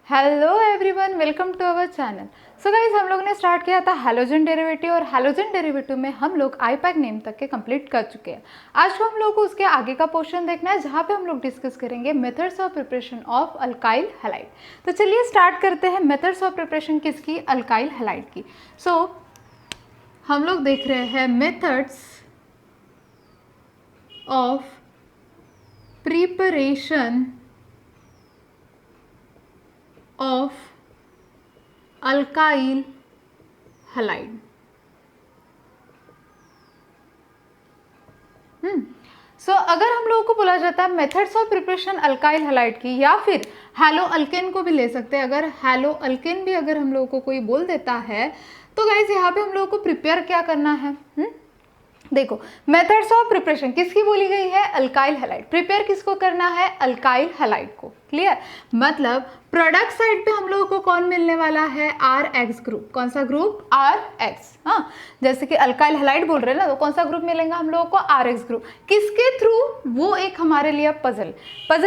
Hello everyone, welcome to our channel. So guys, हम लोग ने स्टार्ट किया था हैलोजन डेरिवेटिव और हैलोजन डेरिवेटिव में हम लोग आईपैक नेम तक के कंप्लीट कर चुके हैं। आज को हम लोग को उसके आगे का पोर्शन देखना है जहाँ पे हम लोग डिस्कस करेंगे methods of preparation of alkyl halide. तो चलिए स्टार्ट करते हैं मेथड्स ऑफ प्रिपरेशन किसकी, अल्काइल हैलाइड की। सो हम लोग देख रहे हैं methods of preparation of alkyl halide. So अगर हम लोगों को बोला जाता है methods of preparation alkyl halide की, या फिर हैलो अल्केन को भी ले सकते हैं। अगर हैलो अल्केन भी अगर हम लोगों को कोई बोल देता है तो गाइस यहाँ पे हम लोगों को प्रिपेयर क्या करना है। देखो, मेथड्स ऑफ प्रिपरेशन किसकी बोली गई है, अल्काइल हैलाइड। प्रिपेयर किसको करना है, अल्काइल हैलाइड को। क्लियर, मतलब प्रोडक्ट साइड पे हम लोगों को कौन मिलने वाला है, RX ग्रुप। कौन सा ग्रुप, RX। हाँ, जैसे कि अल्काइल हैलाइड बोल रहे हैं ना, तो कौन सा ग्रुप मिलेगा हम लोगों को, RX ग्रुप। किसके थ्रू, वो एक हमारे लिए पजल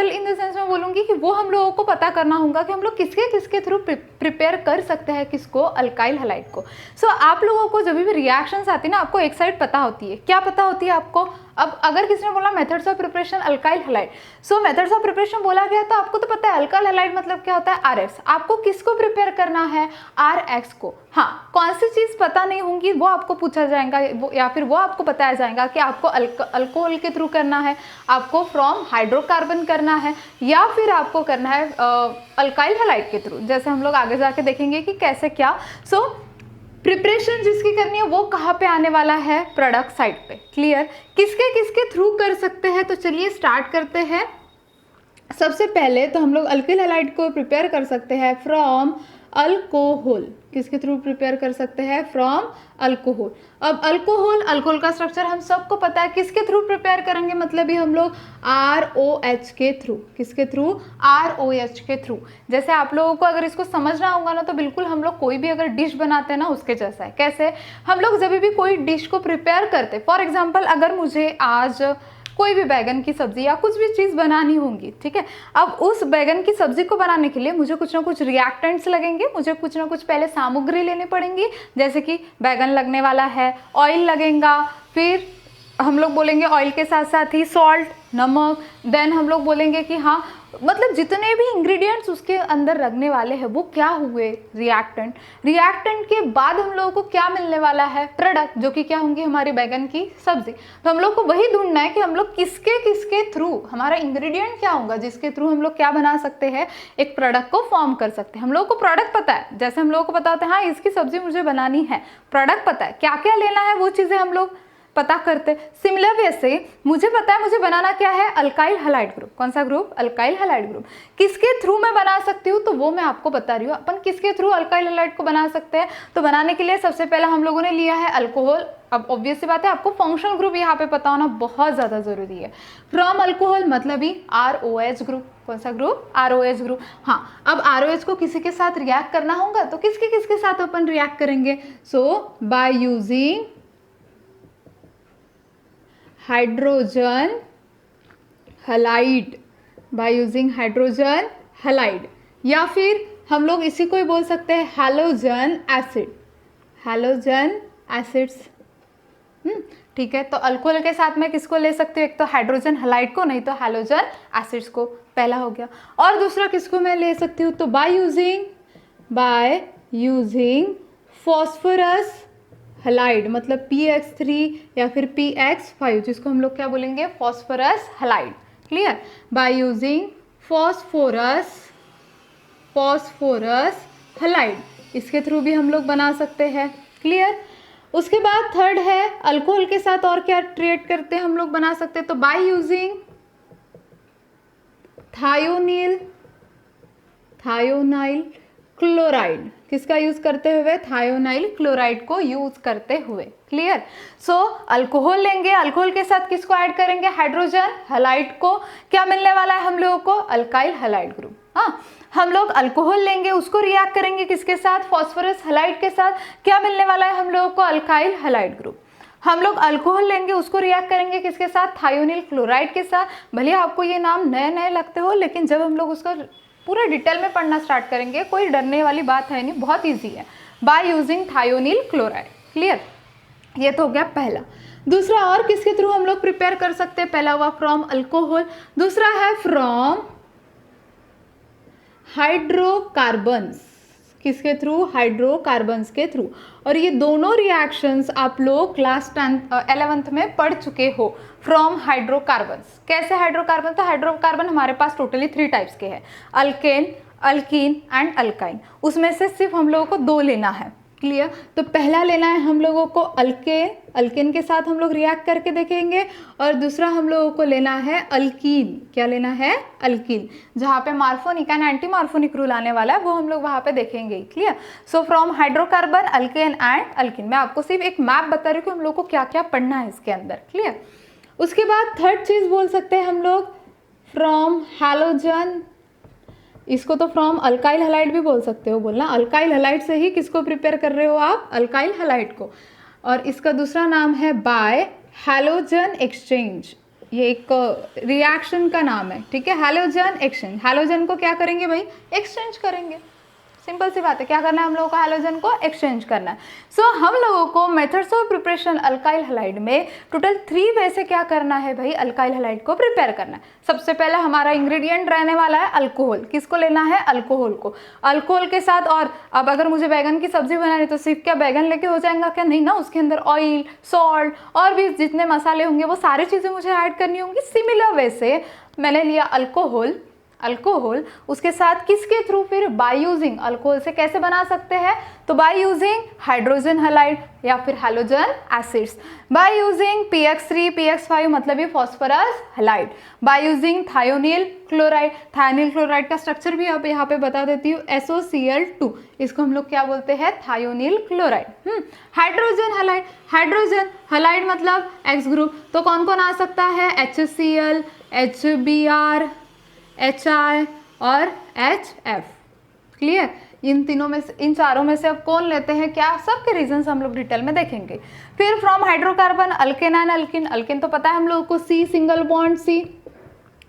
इन द सेंस में बोलूंगी कि वो हम लोगों को पता करना होगा कि हम लोग किसके किसके थ्रू प्रिपेयर कर सकते हैं किसको, अल्काइल हैलाइड को। सो आप लोगों को जब भी रिएक्शंस आती है ना, आपको एक साइड पता होती है। क्या पता होती है आपको? अब अगर किसी ने बोला methods of preparation alkyl halide, so methods of preparation बोला गया तो आपको तो पता है अल्काइल हैलाइड मतलब क्या होता है, RX। आपको किसको प्रिपेयर करना है, RX को। हाँ, कौन सी चीज पता नहीं होंगी वो आपको पूछा जाएगा, या फिर वो आपको बताया जाएगा कि आपको अल्कोहल के थ्रू करना है, आपको फ्रॉम हाइड्रोकार्बन करना है, या फिर आपको करना है अल्काइल हैलाइड के थ्रू। जैसे हम लोग आगे जाके देखेंगे कि कैसे क्या। सो प्रिपरेशन जिसकी करनी है वो कहाँ पे आने वाला है, प्रोडक्ट साइड पे। क्लियर, किसके किसके थ्रू कर सकते हैं, तो चलिए स्टार्ट करते हैं। सबसे पहले तो हम लोग अल्किल हैलाइड को प्रिपेयर कर सकते हैं फ्रॉम अल्कोहल। किसके थ्रू प्रिपेयर कर सकते हैं, फ्रॉम अल्कोहल। अब अल्कोहल का स्ट्रक्चर हम सबको पता है, किसके थ्रू प्रिपेयर करेंगे, मतलब ये हम लोग ROH के थ्रू। किसके थ्रू, ROH के थ्रू। जैसे आप लोगों को अगर इसको समझना होगा ना, तो बिल्कुल हम लोग कोई भी अगर डिश बनाते हैं ना, उसके जैसा है। कैसे, हम लोग जब भी कोई डिश को प्रिपेयर करते, फॉर एग्जाम्पल अगर मुझे आज कोई भी बैगन की सब्जी या कुछ भी चीज़ बनानी होगी, ठीक है। अब उस बैगन की सब्जी को बनाने के लिए मुझे कुछ ना कुछ रिएक्टेंट्स लगेंगे, मुझे कुछ ना कुछ पहले सामग्री लेनी पड़ेंगी। जैसे कि बैगन लगने वाला है, ऑयल लगेगा, फिर हम लोग बोलेंगे ऑयल के साथ साथ ही सॉल्ट, नमक। देन हम लोग बोलेंगे कि हाँ, मतलब जितने भी इंग्रेडिएंट्स उसके अंदर लगने वाले हैं वो क्या हुए, रिएक्टेंट के बाद हम लोगों को क्या मिलने वाला है, प्रोडक्ट, जो कि क्या होंगी, हमारी बैगन की सब्जी। तो हम लोग को वही ढूंढना है कि हम लोग किसके किसके थ्रू, हमारा इंग्रेडिएंट क्या होगा जिसके थ्रू हम लोग क्या बना सकते हैं, एक प्रोडक्ट को फॉर्म कर सकते हैं। हम लोग को प्रोडक्ट पता है, जैसे हम लोगों को पता होता है हाँ इसकी सब्जी मुझे बनानी है, प्रोडक्ट पता है, क्या क्या लेना है वो चीज़ें हम लोग पता करते। सिमिलर वे से मुझे पता है मुझे बनाना क्या है, अल्काइल हैलाइड ग्रुप। कौन सा ग्रुप, अल्काइल हैलाइड ग्रुप। किसके थ्रू मैं बना सकती हूँ, तो वो मैं आपको बता रही हूँ। अपन किसके थ्रू अल्काइल हैलाइड को बना सकते हैं, तो बनाने के लिए सबसे पहले हम लोगों ने लिया है अल्कोहल। अब ऑब्वियस सी बात है, आपको फंक्शनल ग्रुप यहाँ पे पता होना बहुत ज्यादा जरूरी है। फ्रॉम अल्कोहल मतलब ही ROH ग्रुप। कौन सा ग्रुप, ROH ग्रुप। हाँ, अब ROH को किसी के साथ रिएक्ट करना होगा, तो किसके किसके साथ अपन रिएक्ट करेंगे, so by using hydrogen halide, by using hydrogen halide, या फिर हम लोग इसी को ही बोल सकते हैं हैलोजन एसिड, हैलोजन एसिड्स। ठीक है, तो अल्कोहल के साथ में किसको ले सकती हूँ, एक तो हाइड्रोजन हैलाइड को, नहीं तो हैलोजन एसिड्स को, पहला हो गया। और दूसरा किसको मैं ले सकती हूँ, तो बाय यूजिंग फॉस्फोरस हैलाइड, मतलब PX3 या फिर PX5, जिसको हम लोग क्या बोलेंगे, phosphorus halide. Clear, by using phosphorus halide, इसके थ्रू भी हम लोग बना सकते हैं। क्लियर, उसके बाद थर्ड है अल्कोहल के साथ और क्या ट्रीट करते हैं हम लोग बना सकते हैं, तो बाय यूजिंग थायोनाइल क्लोराइड। किसका यूज करते हुए, थायोनाइल क्लोराइड को यूज करते हुए। क्लियर, सो अल्कोहल लेंगे, अल्कोहल के साथ किसको ऐड करेंगे, हाइड्रोजन हैलाइड को। क्या मिलने वाला है हम लोगों को, अल्काइल हैलाइड ग्रुप। हाँ, हम लोग अल्कोहल लेंगे, उसको रिएक्ट करेंगे किसके साथ, फॉस्फोरस हैलाइड के साथ। क्या मिलने वाला है हम लोगों को, अल्काइल हैलाइड ग्रुप। हम लोग अल्कोहल लेंगे, उसको रिएक्ट करेंगे किसके साथ, थायोनिल क्लोराइड के साथ। भले आपको ये नाम नए नए लगते हो, लेकिन जब हम लोग उसका पूरा डिटेल में पढ़ना स्टार्ट करेंगे, कोई डरने वाली बात है नहीं, बहुत ईजी है। By using thionyl chloride. Clear, ये तो हो गया पहला। दूसरा और किसके थ्रू हम लोग प्रिपेयर कर सकते हैं? पहला हुआ फ्रॉम अल्कोहल, दूसरा है फ्रॉम हाइड्रोकार्बन्स। किसके थ्रू? हाइड्रोकार्बन्स के थ्रू। और ये दोनों रिएक्शंस आप लोग क्लास 11th में पढ़ चुके हो, फ्रॉम हाइड्रोकार्बन्स। कैसे हाइड्रोकार्बन? तो हाइड्रोकार्बन हमारे पास टोटली 3 टाइप्स के हैं, अल्केन, अल्कीन एंड अल्काइन। उसमें से सिर्फ हम लोगों को 2 लेना है। क्लियर, तो पहला लेना है हम लोगों को अल्केन, अल्केन के साथ हम लोग रिएक्ट करके देखेंगे। और दूसरा हम लोगों को लेना है अल्कीन। क्या लेना है? अल्कीन, जहाँ पे मार्फोनिक एंड एंटी मार्फोनिक रूल आने वाला है वो हम लोग वहाँ पे देखेंगे। Clear, so from hydrocarbon, alkane and alkyne. मैं आपको सिर्फ एक मैप बता रही हूँ कि हम लोग को क्या क्या पढ़ना है इसके अंदर। क्लियर, उसके बाद थर्ड चीज़ बोल सकते हैं हम लोग फ्रॉम हैलोजन। इसको तो फ्रॉम अल्काइल हैलाइड भी बोल सकते हो, बोलना अल्काइल हैलाइड से ही किसको प्रिपेयर कर रहे हो आप? अल्काइल हैलाइड को। और इसका दूसरा नाम है बाय हैलोजन एक्सचेंज। ये एक रिएक्शन का नाम है, ठीक है, हैलोजन एक्सचेंज। हैलोजन को क्या करेंगे भाई? एक्सचेंज करेंगे। सिंपल सी बात है, क्या करना है हम लोगों को? हैलोजन को एक्सचेंज करना है। सो हम लोगों को methods of preparation alkyl halide में टोटल 3 वे से क्या करना है भाई? अल्काइल हैलाइड को प्रिपेयर करना है। सबसे पहला हमारा इंग्रेडिएंट रहने वाला है अल्कोहल। किसको लेना है? अल्कोहल को। अल्कोहल के साथ, और अब अगर मुझे बैगन की सब्जी बनानी तो सिर्फ क्या बैगन लेके हो जाएगा? क्या नहीं ना, उसके अंदर ऑयल, सॉल्ट और भी जितने मसाले होंगे वो सारी चीज़ें मुझे ऐड करनी होंगी। सिमिलर वे से मैंने लिया अल्कोहल, उसके साथ किसके थ्रू? फिर बाय यूजिंग। अल्कोहल से कैसे बना सकते हैं? तो बाय यूजिंग हाइड्रोजन हैलाइड या फिर halogen acids, by using PX3 PX5 मतलब ये phosphorus halide, by using thionyl chloride. Thionyl chloride का स्ट्रक्चर भी आप यहाँ पे बता देती हूँ, SOCl2। इसको हम लोग क्या बोलते हैं? Thionyl chloride. Hydrogen halide, hydrogen halide मतलब X ग्रुप। तो कौन कौन आ सकता है? HCl, HBr, HI और HF। क्लियर, इन तीनों में से, इन चारों में से अब कौन लेते हैं क्या? सबके रीजंस हम लोग डिटेल में देखेंगे। फिर from hydrocarbon alkane and alkyne. Alkane तो पता है हम लोगों को, C single bond C,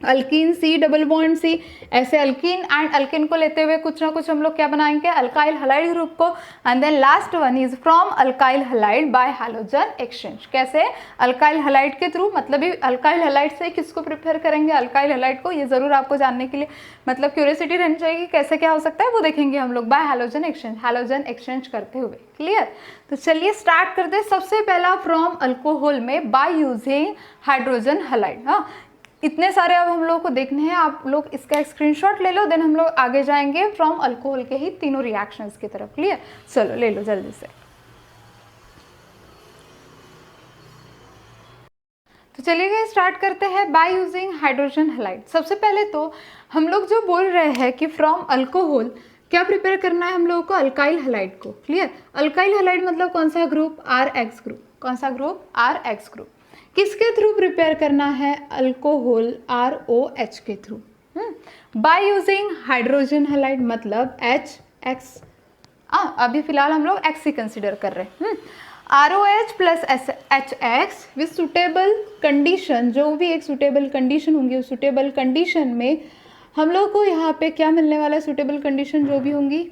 alkyne C double bond C। ऐसे अल्कीन एंड अल्केन को लेते हुए कुछ ना कुछ हम लोग क्या बनाएंगे? अल्काइल हैलाइड ग्रुप को। And then last one is from alkyl halide by halogen exchange. कैसे? अल्काइल हैलाइड के थ्रू, मतलब ये अल्काइल हैलाइड से किसको प्रिपेयर करेंगे? अल्काइल हैलाइड को। ये जरूर आपको जानने के लिए मतलब क्यूरियोसिटी रहनी चाहिए, कैसे क्या हो सकता है वो देखेंगे हम लोग bye halogen exchange, halogen exchange करते हुए। क्लियर, तो चलिए स्टार्ट करते हैं। सबसे पहला फ्रॉम अल्कोहल में बाय यूजिंग हाइड्रोजन हैलाइड। हाँ, इतने सारे अब हम लोग को देखने हैं, आप लोग इसका एक स्क्रीनशॉट ले लो, देन हम लोग आगे जाएंगे फ्रॉम अल्कोहल के ही तीनों रिएक्शंस की तरफ। क्लियर, चलो ले लो जल्दी से। तो चलिए स्टार्ट करते हैं बाय यूजिंग हाइड्रोजन हैलाइड। सबसे पहले तो हम लोग जो बोल रहे हैं कि फ्रॉम अल्कोहल क्या प्रिपेयर करना है हम लोगों को? अल्काइल हैलाइड को। क्लियर, अल्काइल हैलाइड मतलब कौन सा ग्रुप? RH group. कौन सा ग्रुप? RH group. किसके थ्रू प्रिपेयर करना है? अल्कोहल ROH के through. Bye using hydrogen halide मतलब HX। अभी फिलहाल हम लोग X ही कंसिडर कर रहे हैं। ROH plus HX with suitable condition, जो भी एक सुटेबल कंडीशन होंगी उस सुटेबल कंडीशन में हम लोग को यहाँ पे क्या मिलने वाला है? सुटेबल कंडीशन जो भी होंगी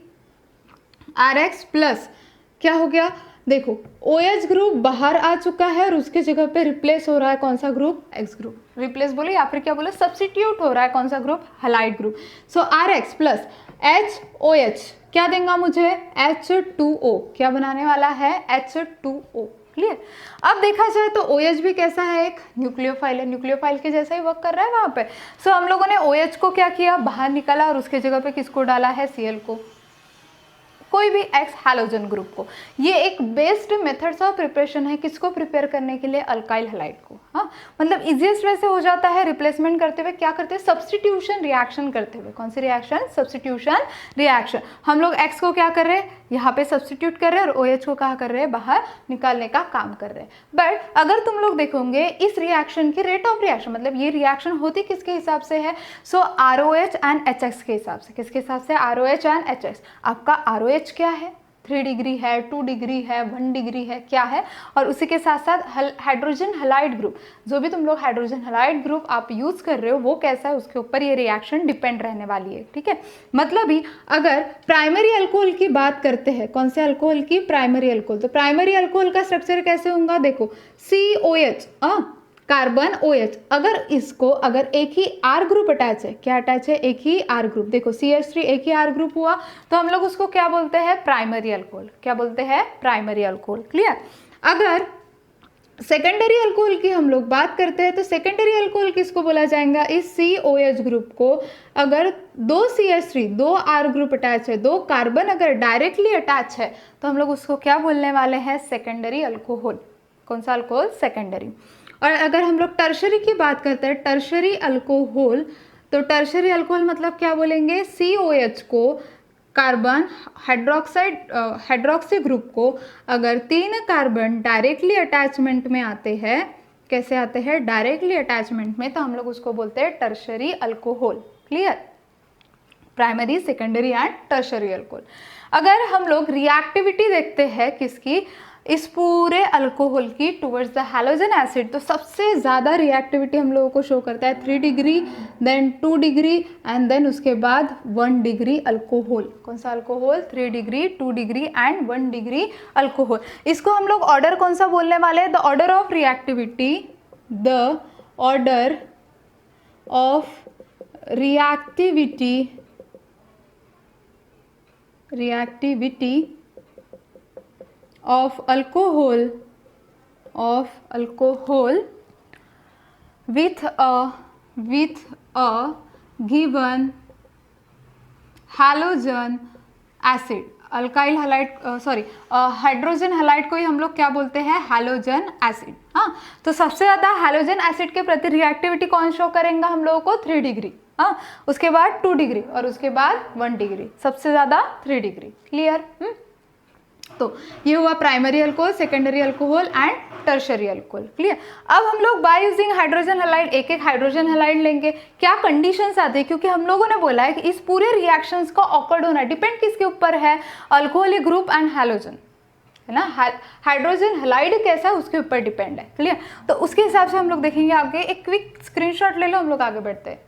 RH प्लस क्या हो गया? देखो OH ग्रुप बाहर आ चुका है और उसके जगह पे रिप्लेस हो रहा है कौन सा ग्रुप? X group. रिप्लेस बोले या फिर क्या बोले? सब्स्टिट्यूट हो रहा है कौन सा group? Halide group. So RH plus HOH क्या देगा मुझे? H2O। क्या बनाने वाला है? H2O। क्लियर, अब देखा जाए तो OH भी कैसा है? एक न्यूक्लियोफाइल है, न्यूक्लियोफाइल के जैसा ही वर्क कर रहा है वहाँ पे। सो हम लोगों ने OH को क्या किया? बाहर निकाला और उसके जगह पे किसको डाला है? Cl को, कोई भी X हैलोजन ग्रुप को। ये एक बेस्ड मेथड्स ऑफ प्रिपरेशन है, किसको प्रिपेयर करने के लिए? अल्काइल हैलाइड को। हाँ, मतलब इजीएस्ट वे से हो जाता है रिप्लेसमेंट करते हुए। क्या करते हैं? सब्स्टिट्यूशन रिएक्शन करते हुए। कौन सी रिएक्शन? Substitution reaction. हम लोग X को क्या कर रहे हैं? यहाँ पे सब्स्टिट्यूट कर रहे हैं और OH को क्या कर रहे हैं? बाहर निकालने का काम कर रहे हैं। बट अगर तुम लोग देखोगे इस रिएक्शन की रेट ऑफ रिएक्शन, मतलब ये रिएक्शन होती किसके हिसाब से है? सो ROH एंड HX के हिसाब से। किसके हिसाब से? ROH and HX। आपका ROH क्या है? 3 डिग्री है, 2 डिग्री है, 1 डिग्री है, क्या है। और उसी के साथ साथ हाइड्रोजन हैलाइड ग्रुप, जो भी तुम लोग हाइड्रोजन हैलाइड ग्रुप आप यूज कर रहे हो वो कैसा है उसके ऊपर ये रिएक्शन डिपेंड रहने वाली है, ठीक है। मतलब ही अगर प्राइमरी अल्कोहल की बात करते हैं, कौन से अल्कोहल की, प्राइमरी अल्कोहल, तो प्राइमरी अल्कोहल का स्ट्रक्चर कैसे होगा, देखो COH कार्बन OH, अगर एक ही R ग्रुप अटैच है, क्या अटैच है, एक ही R ग्रुप, देखो CH3 एक ही R ग्रुप हुआ तो हम लोग उसको क्या बोलते हैं, प्राइमरी अल्कोहल, क्या बोलते हैं, प्राइमरी अल्कोहल, क्लियर। अगर सेकेंडरी अल्कोहल की हम लोग बात करते हैं तो सेकेंडरी अल्कोहल किसको बोला जाएगा, इस COH ग्रुप को अगर 2 CH3 2 R ग्रुप अटैच है, 2 कार्बन अगर डायरेक्टली अटैच है तो हम लोग उसको क्या बोलने वाले हैं, सेकेंडरी अल्कोहल। कौन सा अल्कोहल, सेकेंडरी। और अगर हम लोग टर्शरी की बात करते हैं, टर्शरी अल्कोहल, तो टर्शरी अल्कोहल मतलब क्या बोलेंगे, COH को कार्बन हाइड्रोक्सी ग्रुप को अगर 3 कार्बन डायरेक्टली अटैचमेंट में आते हैं, कैसे आते हैं, डायरेक्टली अटैचमेंट में, तो हम लोग उसको बोलते हैं tertiary alcohol, clear. Primary, secondary and tertiary alcohol. अगर हम लोग रिएक्टिविटी देखते हैं किसकी, इस पूरे अल्कोहल की टुवर्ड्स द हैलोजन एसिड, तो सबसे ज़्यादा रिएक्टिविटी हम लोगों को शो करता है 3 degree, then 2 degree and then उसके बाद 1 डिग्री अल्कोहल। कौन सा alcohol, 3 degree, 2 degree and 1 degree alcohol. इसको हम लोग ऑर्डर कौन सा बोलने वाले हैं, the order of reactivity, the order of reactivity of alcohol with a given halogen acid, alkyl halide hydrogen halide को ही हम लोग क्या बोलते हैं, हैलोजन एसिड। हाँ, तो सबसे ज़्यादा हैलोजन एसिड के प्रति रिएक्टिविटी कौन शो करेगा हम लोगों को, 3 डिग्री, हाँ, उसके बाद 2 डिग्री और उसके बाद 1 डिग्री, सबसे ज़्यादा 3 डिग्री, क्लियर। तो ये हुआ primary alcohol, secondary alcohol and tertiary alcohol, clear. अब हम लोग बाय यूजिंग हाइड्रोजन हैलाइड एक एक हाइड्रोजन हैलाइड लेंगे, क्या कंडीशंस आते हैं, क्योंकि हम लोगों ने बोला है कि इस पूरे रिएक्शंस का ऑकर्ड होना डिपेंड किसके ऊपर है, अल्कोहलिक ग्रुप एंड हैलोजन, है ना। हाइड्रोजन हैलाइड कैसा है उसके ऊपर डिपेंड है, क्लियर। तो उसके हिसाब से हम लोग देखेंगे आगे, एक क्विक स्क्रीनशॉट ले लो, हम लोग आगे बढ़ते हैं।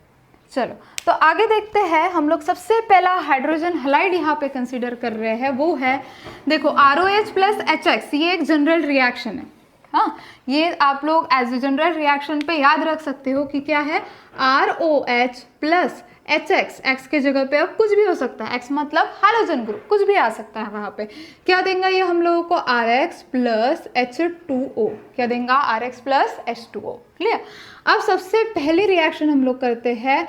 चलो तो आगे देखते हैं, हम लोग सबसे पहला हाइड्रोजन हैलाइड यहाँ पे कंसीडर कर रहे हैं, वो है देखो ROH प्लस HX, ये एक जनरल रिएक्शन है। हाँ, ये आप लोग एज ए जनरल रिएक्शन पे याद रख सकते हो कि क्या है, ROH प्लस HX, X के जगह पे अब कुछ भी हो सकता है, X मतलब हाइड्रोजन ग्रुप, कुछ भी आ सकता है वहाँ पे। क्या देंगे ये हम लोगों को, RX प्लस H2O, क्या देंगे, RX प्लस H2O, क्लियर। अब सबसे पहली रिएक्शन हम लोग करते हैं,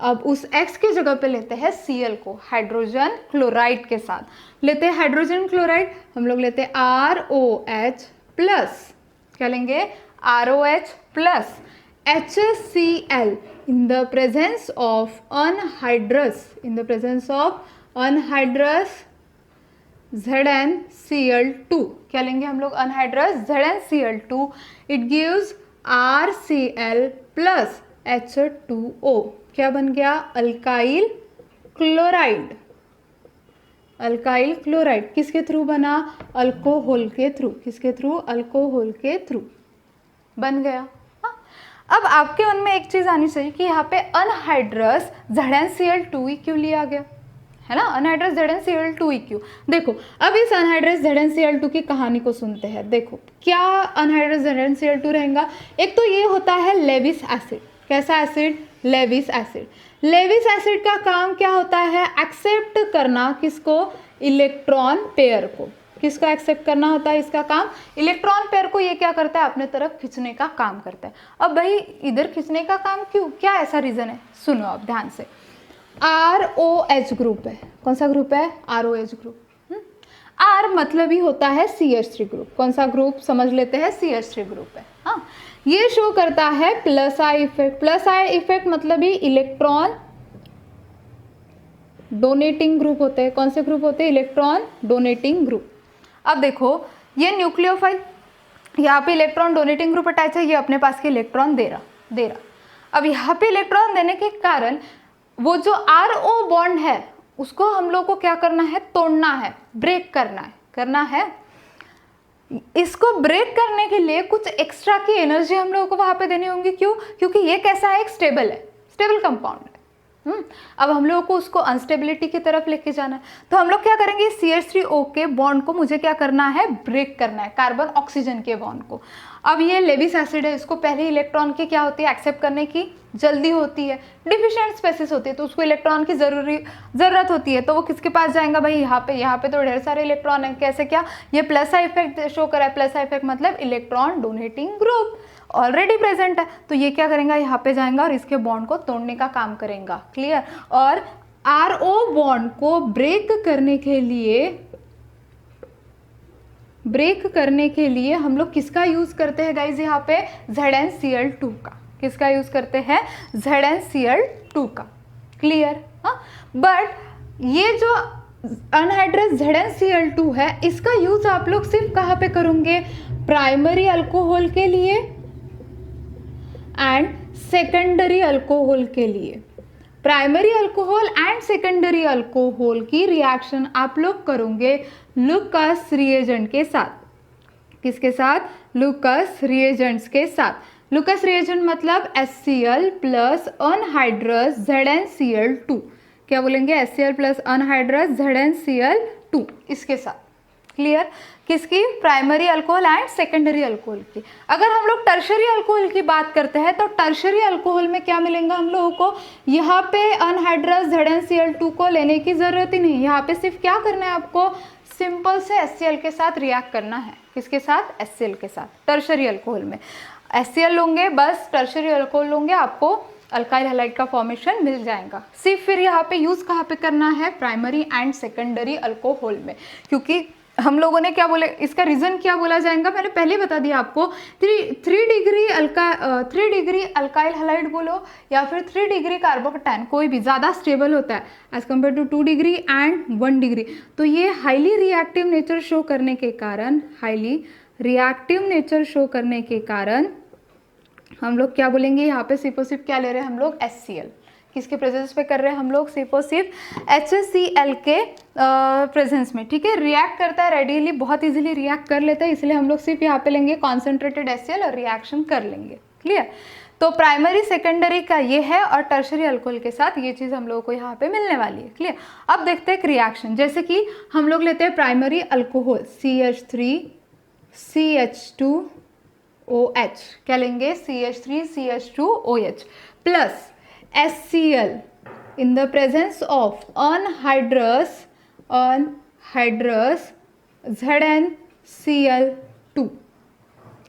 अब उस X के जगह पे लेते हैं Cl को हाइड्रोजन क्लोराइड के साथ, लेते हैं हाइड्रोजन क्लोराइड, हम लोग लेते हैं ROH प्लस, क्या लेंगे, ROH plus HCl in the presence of anhydrous ZnCl2, क्या लेंगे हम लोग, anhydrous ZnCl2, it gives RCl plus H2O, क्या बन गया, अल्काइल क्लोराइड। अल्काइल क्लोराइड किसके थ्रू बना, अल्कोहल के थ्रू, किसके थ्रू, अल्कोहल के थ्रू बन गया। अब आपके मन में एक चीज़ आनी चाहिए कि यहाँ पे अनहाइड्रस ZnCl2 क्यों लिया गया, है ना, अनहाइड्रस ZnCl2 क्यों। देखो अब इस अनहाइड्रस ZnCl2 की कहानी को सुनते हैं। देखो क्या अनहाइड्रस ZnCl2 रहेगा, एक तो ये होता है लेविस एसिड, कैसा acid, Lewis acid. Lewis acid का काम क्या होता है, एक्सेप्ट करना किसको, इलेक्ट्रॉन पेयर को, किसको एक्सेप्ट करना होता है इसका काम, इलेक्ट्रॉन पेयर को ये क्या करता है, अपने तरफ खींचने का काम करता है। अब भाई इधर खींचने का काम क्यों, क्या ऐसा रीजन है, सुनो आप ध्यान से। ROH ग्रुप है, कौन सा ग्रुप है, ROH ग्रुप। R मतलब ही होता है CH3 ग्रुप, कौन सा ग्रुप समझ लेते हैं, CH3 ग्रुप है। हाँ, ये शो करता है plus I effect, plus I effect मतलब ही इलेक्ट्रॉन डोनेटिंग ग्रुप होते हैं, कौन से ग्रुप होते हैं, इलेक्ट्रॉन डोनेटिंग ग्रुप। अब देखो ये न्यूक्लियोफाइल, यहाँ पे इलेक्ट्रॉन डोनेटिंग ग्रुप अटैच है, ये अपने पास के इलेक्ट्रॉन दे रहा। अब यहाँ पे इलेक्ट्रॉन देने के कारण वो जो RO बॉन्ड है उसको हम लोग को क्या करना है, तोड़ना है, ब्रेक करना है। इसको ब्रेक करने के लिए कुछ एक्स्ट्रा की एनर्जी हम लोगों को वहां पे देनी होगी। क्यों? क्योंकि ये कैसा है, एक स्टेबल कंपाउंड है। अब हम लोगों को उसको अनस्टेबिलिटी की तरफ लेके जाना है, तो हम लोग क्या करेंगे, CH3O के बॉन्ड को मुझे क्या करना है, ब्रेक करना है, कार्बन ऑक्सीजन के बॉन्ड को। अब ये लेविस एसिड है, इसको पहले इलेक्ट्रॉन की क्या होती है, एक्सेप्ट करने की जल्दी होती है, डिफिशिएंट स्पेसिस होती है, तो उसको इलेक्ट्रॉन की ज़रूरत होती है, तो वो किसके पास जाएगा भाई, यहाँ पे तो ढेर सारे इलेक्ट्रॉन है। कैसे, क्या, ये प्लस इफेक्ट शो करा है, प्लस इफेक्ट मतलब electron donating group already present है, तो ये क्या करेगा, यहाँ पे जाएगा और इसके बॉन्ड को तोड़ने का काम करेगा। क्लियर? और RO बॉन्ड को ब्रेक करने के लिए हम लोग किसका यूज करते हैं गाइज, यहाँ पे ZnCl2 का। किसका यूज करते हैं, ZnCl2 का। क्लियर? हाँ, बट ये जो अनहाइड्रस ZnCl2 है, इसका यूज आप लोग सिर्फ कहाँ पे करोगे, प्राइमरी अल्कोहल के लिए एंड सेकेंडरी अल्कोहल के लिए। Primary alcohol and secondary alcohol की रिएक्शन आप लोग करोगे लुकास रिएजेंट के साथ। किसके साथ, लुकास रिएजेंट्स के साथ। लुकास रिएजेंट मतलब HCl प्लस अनहाइड्रस ZnCl2। क्या बोलेंगे, HCl प्लस अनहाइड्रस ZnCl2 इसके साथ। क्लियर? किसकी, primary alcohol and secondary alcohol की। अगर हम लोग टर्शरी अल्कोहल की बात करते हैं, तो टर्शरी अल्कोहल में क्या मिलेगा हम लोगों को, यहाँ पे अनहाइड्रस ZnCl2 को लेने की जरूरत ही नहीं, यहाँ पे सिर्फ क्या करना है आपको, सिंपल से HCl के साथ रिएक्ट करना है। किसके साथ, HCl के साथ। टर्शरी अल्कोहल में HCl लोगे, बस टर्शरी अल्कोहल लोगे, आपको अल्काइल हैलाइड का फॉर्मेशन मिल जाएगा। सिर्फ फिर यहाँ पे यूज कहाँ पे करना है, प्राइमरी एंड सेकेंडरी अल्कोहल में, क्योंकि हम लोगों ने क्या बोले, इसका रीजन क्या बोला जाएगा, मैंने पहले बता दिया आपको। 3 डिग्री अल्काइल हैलाइड बोलो या फिर 3 डिग्री कार्बोकैटायन, कोई भी ज़्यादा स्टेबल होता है as compare to 2 degree and 1 degree. तो ये हाईली रिएक्टिव नेचर शो करने के कारण हम लोग क्या बोलेंगे, यहाँ पे सिर्फ और सिर्फ क्या ले रहे हैं हम लोग, HCl। किसके प्रेजेंस पे कर रहे हैं हम लोग, सिर्फ और सिर्फ HCl के प्रेजेंस में। ठीक है, रिएक्ट करता है रेडीली, बहुत इजीली रिएक्ट कर लेता है, इसलिए हम लोग सिर्फ यहाँ पे लेंगे कॉन्सेंट्रेटेड HCl और रिएक्शन कर लेंगे। क्लियर? तो प्राइमरी सेकेंडरी का ये है, और टर्शरी अल्कोहल के साथ ये चीज़ हम लोगों को यहाँ पे मिलने वाली है। क्लियर? अब देखते हैं एक रिएक्शन, जैसे कि हम लोग लेते हैं प्राइमरी अल्कोहल CH3CH2OH। क्या लेंगे, CH3CH2OH plus HCl in the presence of anhydrous ZnCl2।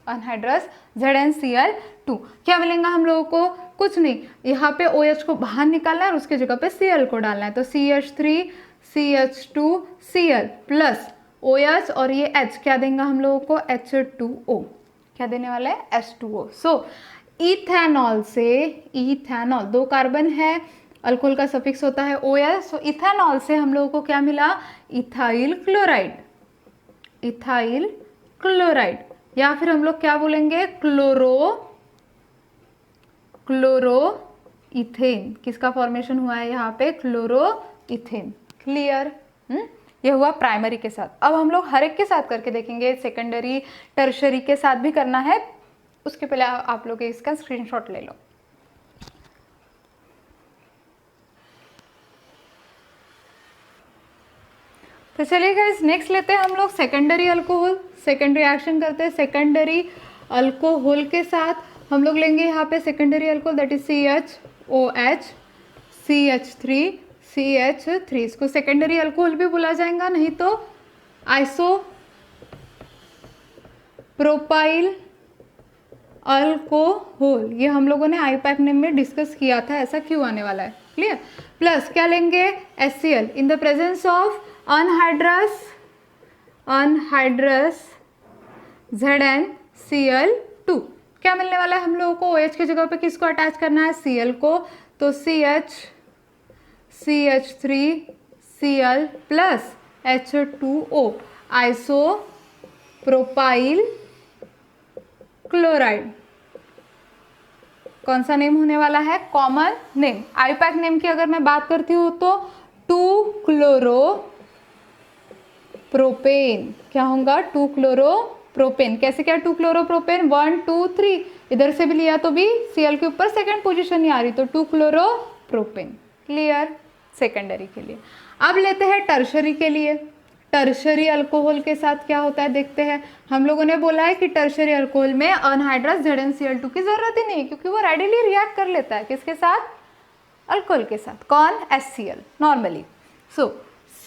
Anhydrous ZnCl2 क्या मिलेगा हम लोगों को, कुछ नहीं, यहाँ पे OH को बाहर निकालना है और उसके जगह पे Cl को डालना है, तो CH3CH2Cl प्लस OH और ये H क्या देंगे हम लोगों को, H2O। क्या देने वाला है, H2O। सो इथेनॉल से, इथेनॉल 2 कार्बन है, अल्कोहल का सफिक्स होता है OS, सो इथेनॉल से हम लोगों को क्या मिला, इथाइल क्लोराइड, या फिर हम लोग क्या बोलेंगे, क्लोरोइथेन। किसका फॉर्मेशन हुआ है यहाँ पे, क्लोरोइथेन। क्लियर? ये हुआ प्राइमरी के साथ। अब हम लोग हर एक के साथ करके देखेंगे, सेकेंडरी टर्शरी के साथ भी करना है, उसके पहले आप लोग इसका स्क्रीनशॉट ले लो। तो चलिए गाइस, नेक्स्ट लेते हैं हम लोग सेकेंडरी अल्कोहल। सेकेंड रिएक्शन करते हैं सेकेंडरी अल्कोहल के साथ। हम लोग लेंगे यहाँ पे secondary alcohol, that is CHOH CH3CH3। इसको सेकेंडरी अल्कोहल भी बोला जाएगा, नहीं तो आइसोप्रोपाइल अल्कोहल। ये हम लोगों ने आईपैक नेम में डिस्कस किया था, ऐसा क्यों आने वाला है। क्लियर? प्लस क्या लेंगे, HCl in the presence of anhydrous ZnCl2। क्या मिलने वाला है हम लोगों को, OH की जगह पे किसको अटैच करना है, Cl को, तो CH3Cl plus H2O isopropyl chloride. कौन सा नेम होने वाला है, कॉमन नेम। आईपैक नेम की अगर मैं बात करती हूँ तो 2 क्लोरोप्रोपेन। क्या होगा? 2 क्लोरोप्रोपेन। कैसे क्या 2 क्लोरोप्रोपेन? 1 2 3, इधर से भी लिया तो भी Cl के ऊपर सेकंड पोजीशन नहीं आ रही, तो 2 क्लोरोप्रोपेन। क्लियर? सेकेंडरी के लिए। अब लेते हैं टर्शरी के लिए। टर्शरी अल्कोहल के साथ क्या होता है देखते हैं। हम लोगों ने बोला है कि टर्शरी अल्कोहल में अनहाइड्रस ZnCl2 की जरूरत ही नहीं, क्योंकि वो रेडिली रिएक्ट कर लेता है किसके साथ? अल्कोहल के साथ। कौन? HCl normally. सो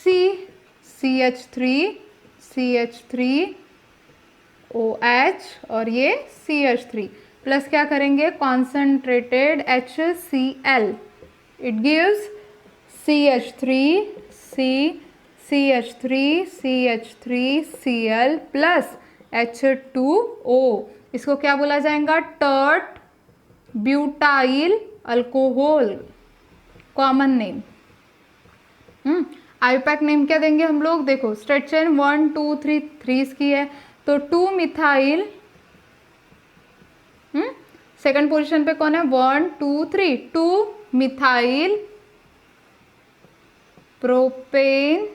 CH3OH और ये CH3 प्लस क्या करेंगे? Concentrated HCl, it gives CH3Cl plus H2O। इसको क्या बोला जाएगा? Tert butyl alcohol, common name. IUPAC name क्या देंगे हम लोग? देखो स्ट्रेट चेन 1 2 3 3 इसकी है, तो 2 मिथाइल, सेकंड पोजीशन पे कौन है? 1 2 3, 2 मिथाइल प्रोपेन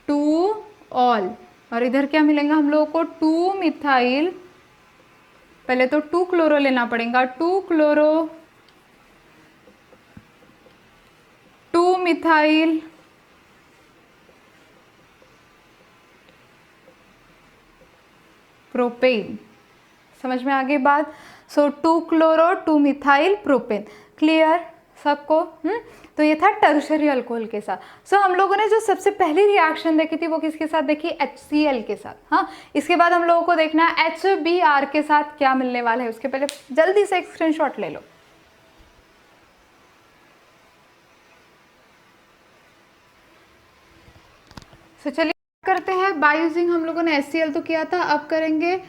2 ऑल। और इधर क्या मिलेगा हम लोगों को? 2 मिथाइल, पहले तो 2 क्लोरो लेना पड़ेगा, 2 मिथाइल प्रोपेन। समझ में आ गई बात? सो 2 क्लोरो 2 मिथाइल प्रोपेन। क्लियर सबको? तो ये था टर्शरी अल्कोहल के साथ। सो हम लोगों ने जो सबसे पहली रिएक्शन देखी थी वो किसके साथ देखी? HCl के साथ। हाँ, इसके बाद हम लोगों को देखना है HBr के साथ क्या मिलने वाला है। उसके पहले जल्दी से एक स्क्रीनशॉट ले लो। सो चलिए करते हैं। बाय यूजिंग हम लोगों ने HCl तो किया था, अब करेंगे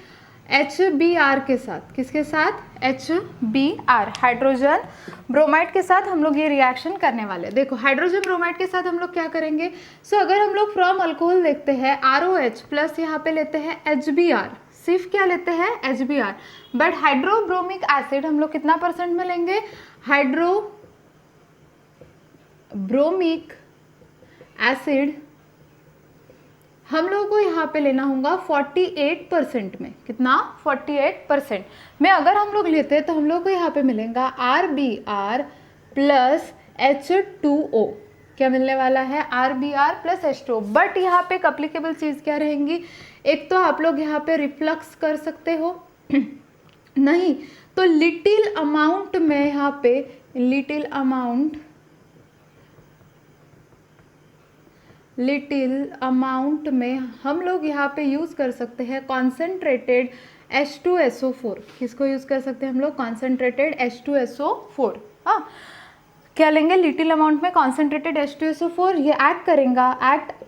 HBr के साथ। किसके साथ? HBr, हाइड्रोजन ब्रोमाइड के साथ हम लोग ये रिएक्शन करने वाले हैं। देखो हाइड्रोजन ब्रोमाइड के साथ हम लोग क्या करेंगे? सो अगर हम लोग फ्रॉम अल्कोहल देखते हैं ROH प्लस यहाँ पे लेते हैं HBr, सिर्फ क्या लेते हैं? HBr। बट हाइड्रोब्रोमिक एसिड हम लोग कितना % में लेंगे? हाइड्रोब्रोमिक एसिड हम लोगों को यहाँ पे लेना होगा 48% में। कितना? 48% में अगर हम लोग लेते हैं तो हम लोग को यहाँ पे मिलेगा RBr प्लस H2O। क्या मिलने वाला है? RBr plus H2O। बट यहाँ पे एप्लीकेबल चीज़ क्या रहेंगी? एक तो आप लोग यहाँ पे रिफ्लक्स कर सकते हो नहीं तो लिटिल अमाउंट में, यहाँ पे लिटिल अमाउंट में हम लोग यहाँ पे यूज़ कर सकते हैं कॉन्सेंट्रेटेड H2SO4। किसको यूज़ कर सकते हैं हम लोग? Concentrated H2SO4। हाँ, क्या लेंगे? लिटिल अमाउंट में कॉन्सेंट्रेटेड H2SO4। ये एक्ट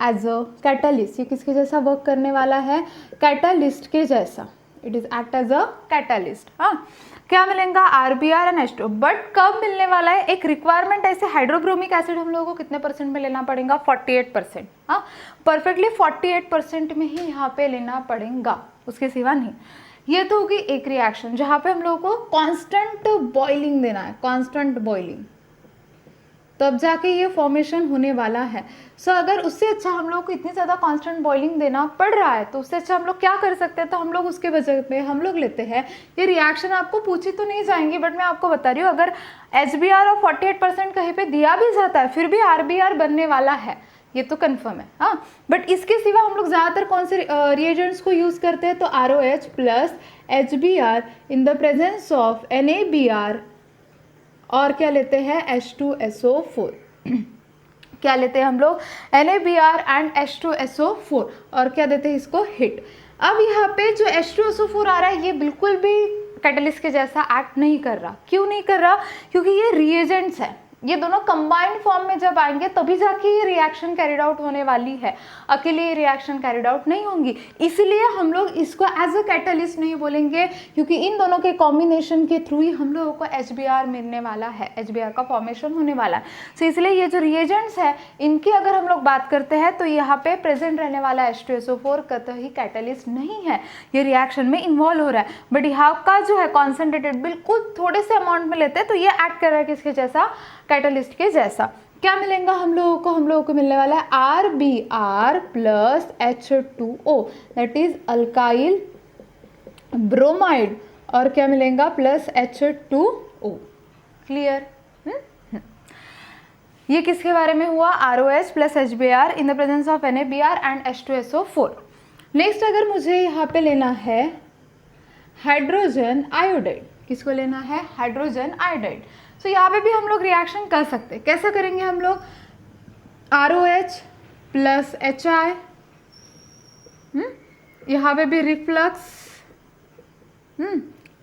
एज अ कैटलिस्ट। ये किसके जैसा वर्क करने वाला है? कैटलिस्ट के जैसा। It is act as a catalyst. हाँ, क्या मिलेगा? RBr and H2O। बट कब मिलने वाला है? एक रिक्वायरमेंट ऐसे हाइड्रोब्रोमिक एसिड हम लोगों को कितने % में लेना पड़ेगा? 48%। हाँ, परफेक्टली 48% में ही यहाँ पे लेना पड़ेगा, उसके सिवा नहीं। ये तो होगी एक रिएक्शन जहाँ पे हम लोगों को कांस्टेंट बॉइलिंग देना है, कांस्टेंट बॉइलिंग, तब जाके ये फॉर्मेशन होने वाला है। सो अगर उससे अच्छा हम लोग को इतनी ज़्यादा कांस्टेंट बॉइलिंग देना पड़ रहा है तो उससे अच्छा हम लोग क्या कर सकते हैं? तो हम लोग उसके वजह पे हम लोग लेते हैं, ये रिएक्शन आपको पूछी तो नहीं जाएंगी बट मैं आपको बता रही हूँ, अगर HBr और 48% कहीं पे दिया भी जाता है फिर भी RBr बनने वाला है, ये तो कंफर्म है। हाँ, बट इसके सिवा हम लोग ज़्यादातर कौन से रिएजेंट्स को यूज़ करते हैं? तो ROH plus HBr in the presence of NaBr और क्या लेते हैं? H2SO4। क्या लेते हैं हम लोग? NaBr एंड H2SO4 और क्या देते हैं इसको? हिट। अब यहाँ पे जो H2SO4 आ रहा है ये बिल्कुल भी कैटलिस्ट के जैसा एक्ट नहीं कर रहा। क्यों नहीं कर रहा? क्योंकि ये रिएजेंट्स है, ये दोनों कंबाइंड फॉर्म में जब आएंगे तभी जाके ये रिएक्शन कैरिड आउट होने वाली है, अकेले ये रिएक्शन कैरिड आउट नहीं होंगी। इसलिए हम लोग इसको एज अ कैटलिस्ट नहीं बोलेंगे, क्योंकि इन दोनों के कॉम्बिनेशन के थ्रू ही हम लोगों को HBr मिलने वाला है, HBr का फॉर्मेशन होने वाला है। सो इसलिए ये जो रिएजेंट्स है इनकी अगर हम लोग बात करते हैं तो यहाँ पे प्रेजेंट रहने वाला H2SO4 कतई कैटलिस्ट नहीं है, ये रिएक्शन में इन्वॉल्व हो रहा है। बट यहाँ का जो है कॉन्सेंट्रेटेड बिल्कुल थोड़े से अमाउंट में लेते हैं तो ये एक्ट कर रहा है किसके जैसा? कैटलिस्ट के जैसा। क्या मिलेगा हम लोगों को मिलने वाला है RBr plus H2O, that is alkyl bromide, और क्या मिलेगा प्लस H2O। क्लियर? ये किसके बारे में हुआ? ROH plus HBr in the presence of NaBr and H2SO4। Next अगर मुझे यहाँ पे लेना है हाइड्रोजन आयोडाइड, किसको लेना है? Hydrogen iodide. तो यहाँ पे भी हम लोग रिएक्शन कर सकते हैं। कैसे करेंगे हम लोग? ROH प्लस HI, यहाँ पे भी रिफ्लक्स,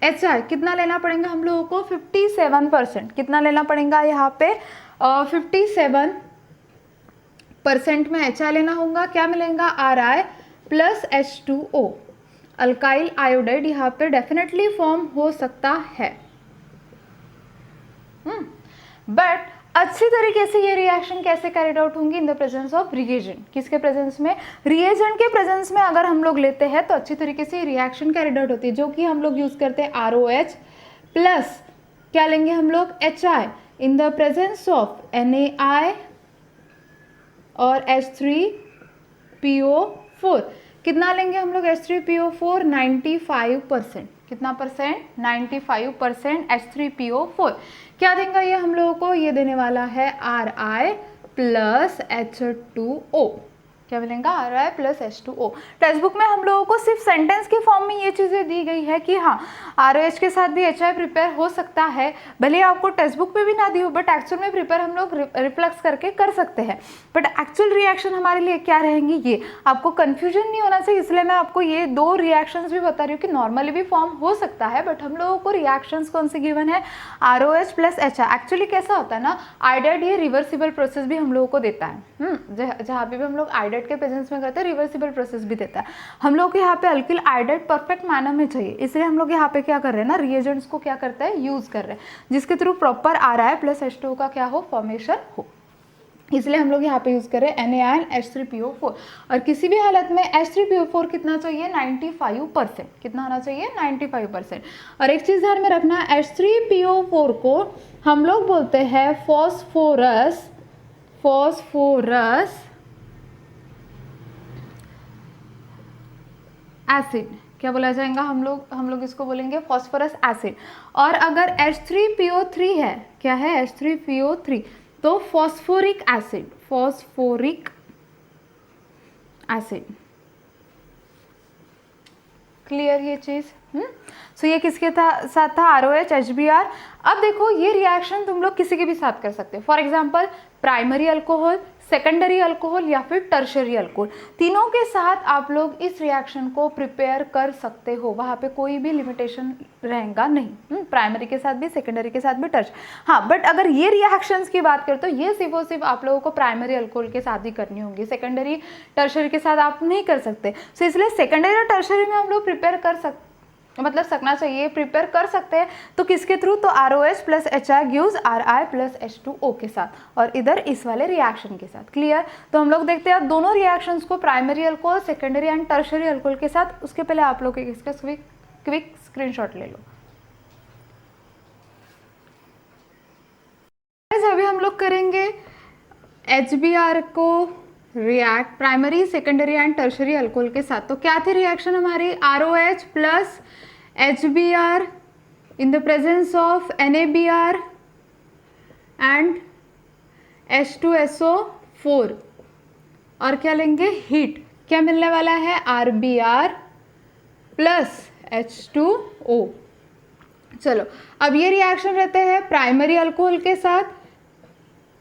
HI कितना लेना पड़ेगा हम लोगों को? 57%। कितना लेना पड़ेगा यहाँ पे? 57% में HI लेना होगा। क्या मिलेगा? RI plus H2O, alkyl iodide यहाँ पे डेफिनेटली फॉर्म हो सकता है। बट अच्छी तरीके से ये रिएक्शन कैसे कैरिड आउट होंगी? इन द प्रेजेंस ऑफ रिएजेंट। किसके प्रेजेंस में? रिएजेंट के प्रेजेंस में अगर हम लोग लेते हैं तो अच्छी तरीके से रिएक्शन कैरिड आउट होती है, जो कि हम लोग यूज करते हैं ROH प्लस क्या लेंगे हम लोग? HI in the presence of NaI और H3PO4। कितना लेंगे हम लोग H3PO4? 95%। कितना परसेंट? 95% H3PO4। क्या देगा ये हम लोगों को? ये देने वाला है RI प्लस H2O। क्या मिलेगा? RI plus H2O। Text book में हम लोगों को सिर्फ सेंटेंस की फॉर्म में ये चीज़ें दी गई है कि हाँ ROH के साथ भी HI प्रिपेयर हो सकता है, भले आपको टेक्स्ट बुक में भी ना दी हो, बट एक्चुअल में प्रिपेयर हम लोग रिफ्लेक्स करके कर सकते हैं। बट एक्चुअल रिएक्शन हमारे लिए क्या रहेंगी, ये आपको कन्फ्यूजन नहीं होना चाहिए, इसलिए मैं आपको ये दो रिएक्शंस भी बता रही हूँ कि नॉर्मली भी फॉर्म हो सकता है, बट हम लोगों को रिएक्शंस कौन से गिवन है? ROH plus HI। एक्चुअली कैसा होता है ना, आयोडाइड ये रिवर्सिबल प्रोसेस भी हम लोगों को देता है। जहाँ पे भी हम लोग आयोडाइड के प्रेजेंस में करते हैं रिवर्सिबल प्रोसेस भी देता है। हम लोग को यहाँ पे अल्किल आयोडाइड परफेक्ट मैनर में चाहिए, इसलिए हम लोग यहाँ पे क्या कर रहे हैं ना, रिएजेंट्स को क्या करते हैं? यूज कर रहे हैं, जिसके through proper RI plus H2O का क्या हो? फॉर्मेशन हो। इसलिए हम लोग यहाँ पे यूज कर रहे हैं NaI एंड H3PO4। और किसी भी हालत में H3PO4 कितना चाहिए? 95%। कितना होना चाहिए? 95%। और एक चीज ध्यान में रखना, H3PO4 को हम लोग बोलते हैं फॉस्फोरस एसिड। क्या बोला जाएगा? हम लोग इसको बोलेंगे फॉस्फोरस एसिड। और अगर H3PO3 है, क्या है? H3PO3, तो फॉस्फोरिक एसिड। क्लियर ये चीज? सो ये किसके साथ था? ROH HBr। अब देखो ये रिएक्शन तुम लोग किसी के भी साथ कर सकते हो। For example primary alcohol, secondary alcohol या फिर टर्शरी अल्कोहल, तीनों के साथ आप लोग इस रिएक्शन को प्रिपेयर कर सकते हो। वहाँ पे कोई भी लिमिटेशन रहेगा नहीं, प्राइमरी के साथ भी, सेकेंडरी के साथ भी, टर्श। हाँ, बट अगर ये रिएक्शंस की बात करें तो ये सिर्फ आप लोगों को प्राइमरी अल्कोहल के साथ ही करनी होगी, सेकेंडरी टर्शरी के साथ आप नहीं कर सकते। सो इसलिए सेकेंडरी और टर्शरी में हम लोग प्रिपेयर कर सकते, मतलब सकना चाहिए, प्रिपेयर कर सकते हैं। तो किसके थ्रू? तो ROH plus HI gives RI plus H2O के साथ, और इधर इस वाले रिएक्शन के साथ। क्लियर? तो हम लोग देखते हैं दोनों रिएक्शंस को, primary alcohol, secondary and tertiary alcohol के साथ। उसके पहले आप लोग इसका क्विक स्क्रीनशॉट ले लो। अभी हम लोग करेंगे HBr को react primary, secondary and tertiary alcohol के साथ। तो क्या थी रिएक्शन हमारी? ROH plus HBr in the presence of NaBr and H2SO4, और क्या लेंगे? हीट। क्या मिलने वाला है? RBr plus H2O। चलो अब ये रिएक्शन रहते हैं प्राइमरी अल्कोहल के साथ।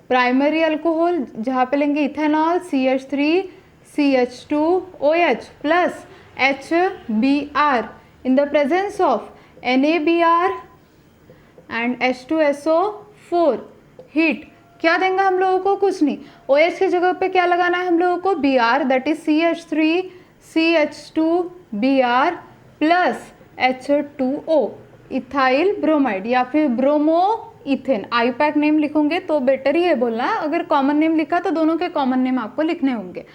प्राइमरी अल्कोहल जहाँ पे लेंगे ethanol CH3CH2OH plus HBr in the presence of NaBr and H2SO4, heat. क्या देंगे हम लोगों को? कुछ नहीं, OH की जगह पे क्या लगाना है हम लोगों को? Br, that is CH3CH2Br plus H2O, ethyl bromide या फिर ब्रोमो इथेन। आईपैक नेम लिखोगे तो बेटर ही है बोलना, अगर कॉमन नेम लिखा तो दोनों के कॉमन नेम आपको लिखने होंगे।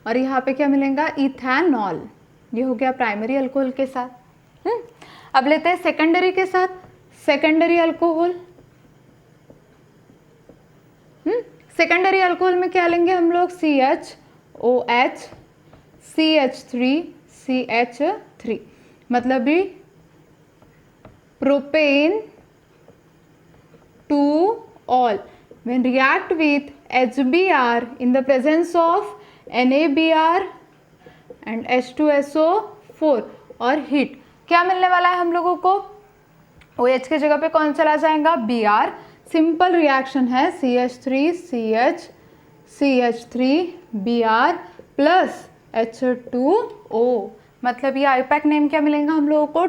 और यहाँ पे क्या मिलेगा? इथेनॉल। ये हो गया प्राइमरी अल्कोहल के साथ। अब लेते हैं सेकेंडरी के साथ। सेकेंडरी अल्कोहल, सेकेंडरी अल्कोहल में क्या लेंगे हम लोग, CHOH, CH3, CH3, मतलब भी propane two all when react with HBr in the presence of NaBr and H2SO4 और हीट, क्या मिलने वाला है हम लोगों को, OH के जगह पे कौन चला जाएगा, Br, सिंपल रिएक्शन है CH3CH CH3Br प्लस H2O, मतलब ये आईपैक नेम क्या मिलेगा हम लोगों को,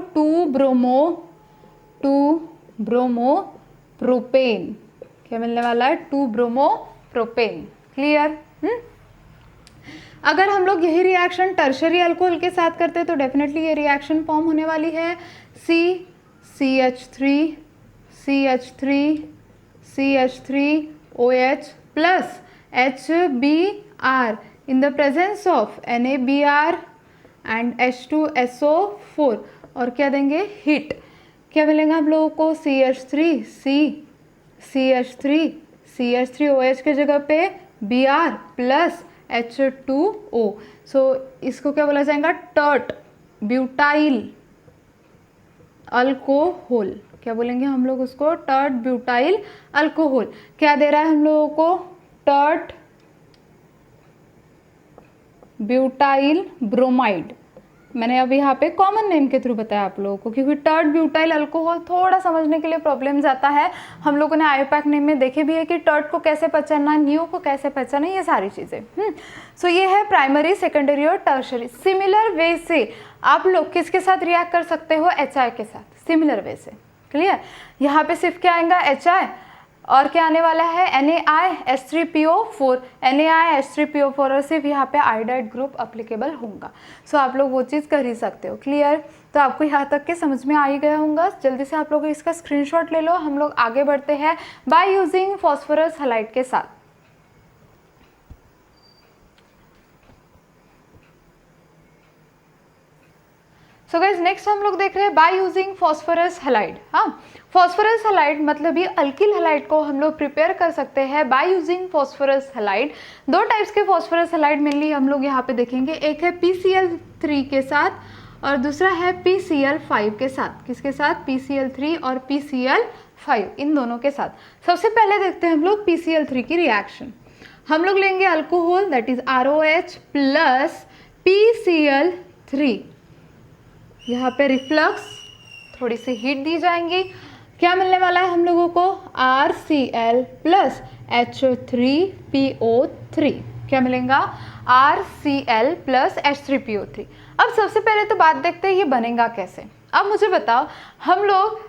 2-ब्रोमो प्रोपेन, क्या मिलने वाला है, 2-ब्रोमो प्रोपेन। क्लियर? अगर हम लोग यही रिएक्शन टर्शरी अल्कोहल के साथ करते हैं तो डेफिनेटली ये रिएक्शन फॉर्म होने वाली है CH3 CH3OH plus HBr in the presence of NaBr and H2SO4 और क्या देंगे, हीट, क्या मिलेगा हम लोगों को, CH3OH के जगह पे Br प्लस H2O, सो इसको क्या बोला जाएगा, टर्ट ब्यूटाइल अल्कोहल, क्या बोलेंगे हम लोग उसको, टर्ट ब्यूटाइल अल्कोहल। क्या दे रहा है हम लोगों को, टर्ट ब्यूटाइल ब्रोमाइड, मैंने अब यहाँ पे कॉमन नेम के थ्रू बताया आप लोगों को, क्योंकि टर्ट ब्यूटाइल अल्कोहल थोड़ा समझने के लिए प्रॉब्लम जाता है। हम लोगों ने आईपैक नेम में देखे भी है कि टर्ट को कैसे पहचानना, न्यू को कैसे पहचानना, ये सारी चीज़ें। सो ये है प्राइमरी, सेकेंडरी और टर्शरी। सिमिलर वे से आप लोग किसके साथ रिएक्ट कर सकते हो, HI के साथ, सिमिलर वे से। क्लियर? यहाँ पे सिर्फ क्या आएगा, HI, और क्या आने वाला है, NaIH3PO4, NaIH3PO4, और सिर्फ यहाँ पे आयोडाइड ग्रुप अप्लीकेबल होगा। सो आप लोग वो चीज़ कर ही सकते हो। क्लियर? तो आपको यहाँ तक के समझ में आ ही गया होगा। जल्दी से आप लोग इसका स्क्रीनशॉट ले लो। हम लोग आगे बढ़ते हैं बाय यूजिंग फॉस्फोरस हैलाइड के साथ। सो गाइज नेक्स्ट हम लोग देख रहे हैं बाय यूजिंग फॉस्फोरस हैलाइड। हाँ, फॉस्फोरस हैलाइड मतलब ये अल्किल हैलाइड को हम लोग प्रिपेयर कर सकते हैं बाय यूजिंग फॉस्फोरस हैलाइड। दो टाइप्स के फॉस्फोरस हैलाइड मेनली हम लोग यहाँ पे देखेंगे, एक है PCl3 के साथ और दूसरा है PCl5 के साथ। किसके साथ, PCl3 और PCl5, इन दोनों के साथ। सबसे पहले देखते हैं हम लोग PCl3 की रिएक्शन। हम लोग लेंगे alcohol that is ROH plus PCl3, यहाँ पे रिफ्लक्स, थोड़ी सी हीट दी जाएंगी, क्या मिलने वाला है हम लोगों को, RCl प्लस H3PO3, क्या मिलेगा, RCl प्लस H3PO3। अब सबसे पहले तो बात देखते हैं ये बनेगा कैसे। अब मुझे बताओ, हम लोग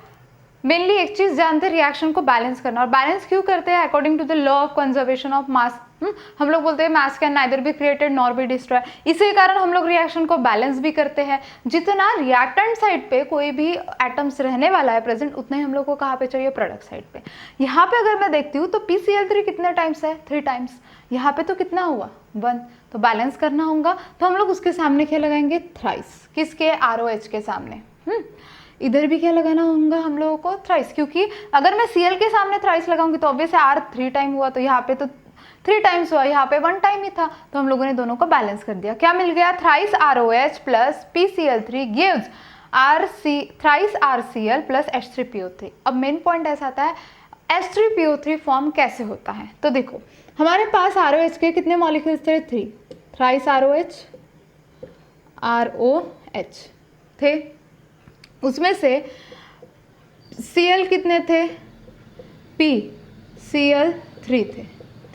मेनली एक चीज़ जानते हैं, रिएक्शन को बैलेंस करना। और बैलेंस क्यों करते हैं, according to the law of conservation of mass. हम लोग बोलते हैं mass can neither be created nor be destroy. इसी कारण हम लोग रिएक्शन को बैलेंस भी करते हैं। जितना रिएक्टेंट साइड पे कोई भी एटम्स रहने वाला है प्रेजेंट, उतना ही हम लोग को कहाँ पे चाहिए, प्रोडक्ट साइड पे। यहाँ पे अगर मैं देखती हूँ तो PCl3 कितने टाइम्स है, 3 टाइम्स। यहाँ पे तो कितना हुआ, 1, तो बैलेंस करना होगा। तो हम लोग उसके सामने क्या लगाएंगे, थ्राइस। किसके, ROH के सामने। इधर भी क्या लगाना होगा हम लोगों को, थ्राइस, क्योंकि अगर मैं Cl के सामने थ्राइस लगाऊंगी तो ऑब्वियस R 3 टाइम हुआ, तो यहाँ पे तो 3 टाइम्स हुआ, यहाँ पे 1 टाइम ही था। तो हम लोगों ने दोनों को बैलेंस कर दिया। क्या मिल गया, thrice ROH plus PCl3 gives thrice RCl plus H3PO3। अब मेन पॉइंट ऐसा आता है H3PO3 फॉर्म कैसे होता है। तो देखो, हमारे पास ROH के कितने मॉलिक्यूल्स थे, 3, थ्राइस ROH थे, उसमें से Cl कितने थे, PCl3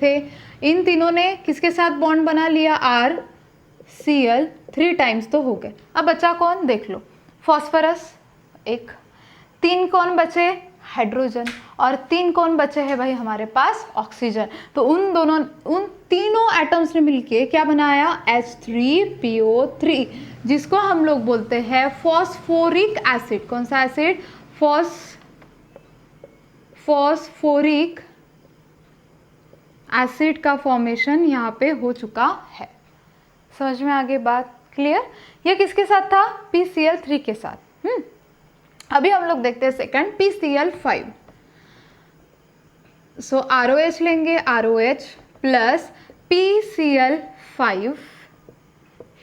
थे। इन तीनों ने किसके साथ बॉन्ड बना लिया, RCl, 3 टाइम्स तो हो गए। अब बचा कौन, देख लो, फॉस्फोरस एक, 3 कौन बचे, हाइड्रोजन, और 3 कौन बचे हैं भाई हमारे पास, ऑक्सीजन। तो उन तीनों एटम्स ने मिलके क्या बनाया, H3PO3, जिसको हम लोग बोलते हैं फॉस्फोरिक एसिड। कौन सा एसिड, फॉस्फोरिक एसिड का फॉर्मेशन यहाँ पे हो चुका है। समझ में आ गई बात, क्लियर। ये किसके साथ था, PCl3 के साथ। अभी हम लोग देखते हैं सेकंड, PCl5। सो ROH लेंगे, ROH प्लस PCl5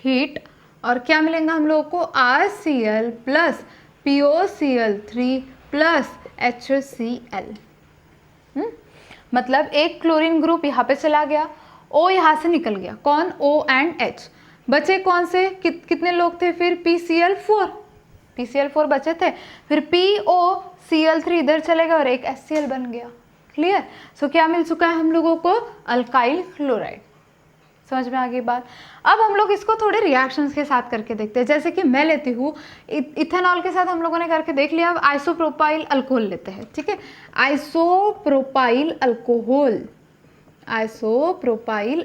हीट, और क्या मिलेगा हम लोगों को RCl plus POCl3 plus HCl। मतलब एक क्लोरीन ग्रुप यहाँ पे चला गया, O यहाँ से निकल गया, कौन, O एंड H, बचे कौन से, कितने लोग थे फिर, PCl4 बचे थे, फिर POCl3 इधर चलेगा और एक HCl बन गया। क्लियर। सो क्या मिल चुका है हम लोगों को, अल्काइल क्लोराइड। समझ में आ गई बात। अब हम लोग इसको थोड़े रिएक्शंस के साथ करके देखते हैं। जैसे कि मैं लेती हूँ इथेनॉल के साथ, हम लोगों ने करके देख लिया। अब आइसोप्रोपाइल अल्कोहल लेते हैं, ठीक है। आइसोप्रोपाइल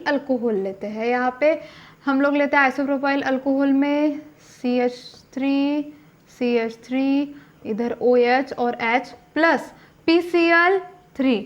अल्कोहल लेते हैं। यहाँ पे हम लोग लेते हैं आइसोप्रोपाइल अल्कोहल में CH3 इधर OH और H प्लस PCl3,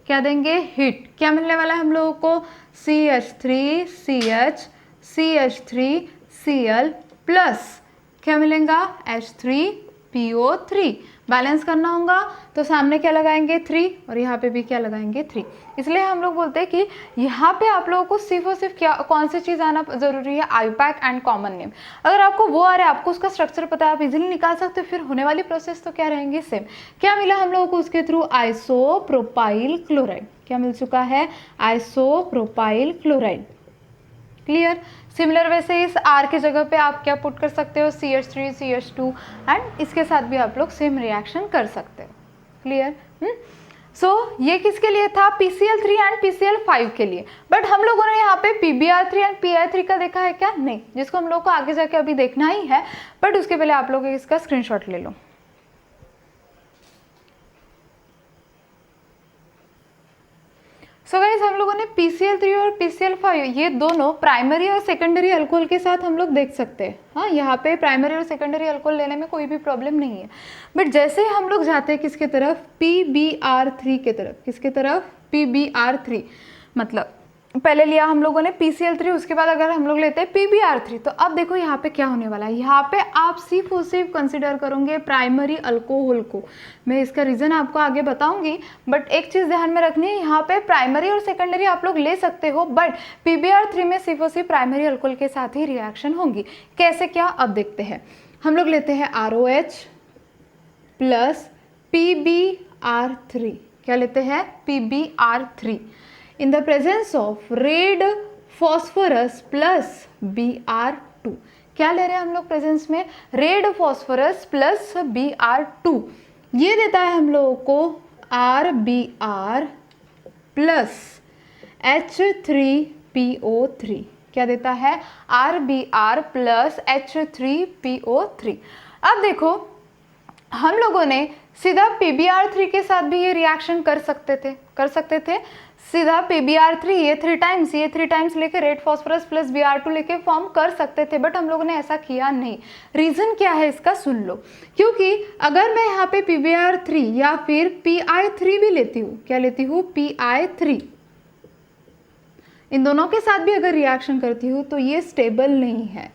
क्या देंगे, हिट। क्या मिलने वाला है हम लोगों को, CH3CH CH3Cl प्लस क्या मिलेगा, H3PO3। बैलेंस करना होगा तो सामने क्या लगाएंगे, 3, और यहाँ पे भी क्या लगाएंगे, 3। इसलिए हम लोग बोलते हैं कि यहाँ पे आप लोगों को सिर्फ और सिर्फ क्या, कौन सी चीज़ आना जरूरी है, आईपैक एंड कॉमन नेम। अगर आपको वो आ रहा है, आपको उसका स्ट्रक्चर पता है, आप इजीली निकाल सकते हो, फिर होने वाली प्रोसेस तो क्या रहेंगी, सेम। क्या मिला हम लोगों को उसके थ्रू, आइसोप्रोपाइल क्लोराइड। क्या मिल चुका है, आइसोप्रोपाइल क्लोराइड। क्लियर। सिमिलर वैसे इस R की जगह पे आप क्या पुट कर सकते हो, CH3 CH2, एंड इसके साथ भी आप लोग सेम रिएक्शन कर सकते हो। क्लियर। सो ये किसके लिए था, PCl3 एंड PCl5 के लिए। बट हम लोगों ने यहाँ पे PBr3 एंड PI3 का देखा है क्या, नहीं, जिसको हम लोग को आगे जाके अभी देखना ही है। बट उसके पहले आप लोग इसका स्क्रीनशॉट ले लो। सो गाइस, हम लोगों ने PCl3 और PCl5 ये दोनों प्राइमरी और सेकेंडरी अल्कोहल के साथ हम लोग देख सकते हैं। हाँ, यहाँ पे प्राइमरी और सेकेंडरी अल्कोहल लेने में कोई भी प्रॉब्लम नहीं है। बट जैसे ही हम लोग जाते हैं किसके तरफ, PBr3 के तरफ, किसके तरफ, PBr3, मतलब पहले लिया हम लोगों ने PCl3, उसके बाद अगर हम लोग लेते हैं PBr3, तो अब देखो यहाँ पे क्या होने वाला है। यहाँ पे आप सिर्फ और सिर्फ कंसिडर करोगे प्राइमरी अल्कोहल को। मैं इसका रीज़न आपको आगे बताऊंगी, बट एक चीज़ ध्यान में रखनी है, यहाँ पे प्राइमरी और सेकेंडरी आप लोग ले सकते हो, बट PBr3 में सिर्फ और सिर्फ प्राइमरी अल्कोहल के साथ ही रिएक्शन होंगी। कैसे क्या, अब देखते हैं। हम लोग लेते हैं ROH प्लस PBr3, क्या लेते हैं, PBr3 in the presence of red phosphorus plus Br2। क्या ले रहे हैं हम लोग प्रेजेंस में, रेड फॉस्फोरस प्लस Br2। ये देता है हम लोगों को RBr प्लस H3PO3। क्या देता है, RBr प्लस H3PO3। अब देखो, हम लोगों ने सीधा PBr3 के साथ भी ये रिएक्शन कर सकते थे। सीधा PBr3 ये 3 टाइम्स लेके रेड फॉस्फोरस प्लस Br2 लेके फॉर्म कर सकते थे, बट हम लोगों ने ऐसा किया नहीं। रीज़न क्या है इसका, सुन लो। क्योंकि अगर मैं यहाँ पे PBr3 या फिर PI3 भी लेती हूँ, क्या लेती हूँ, PI3, इन दोनों के साथ भी अगर रिएक्शन करती हूँ तो ये स्टेबल नहीं है।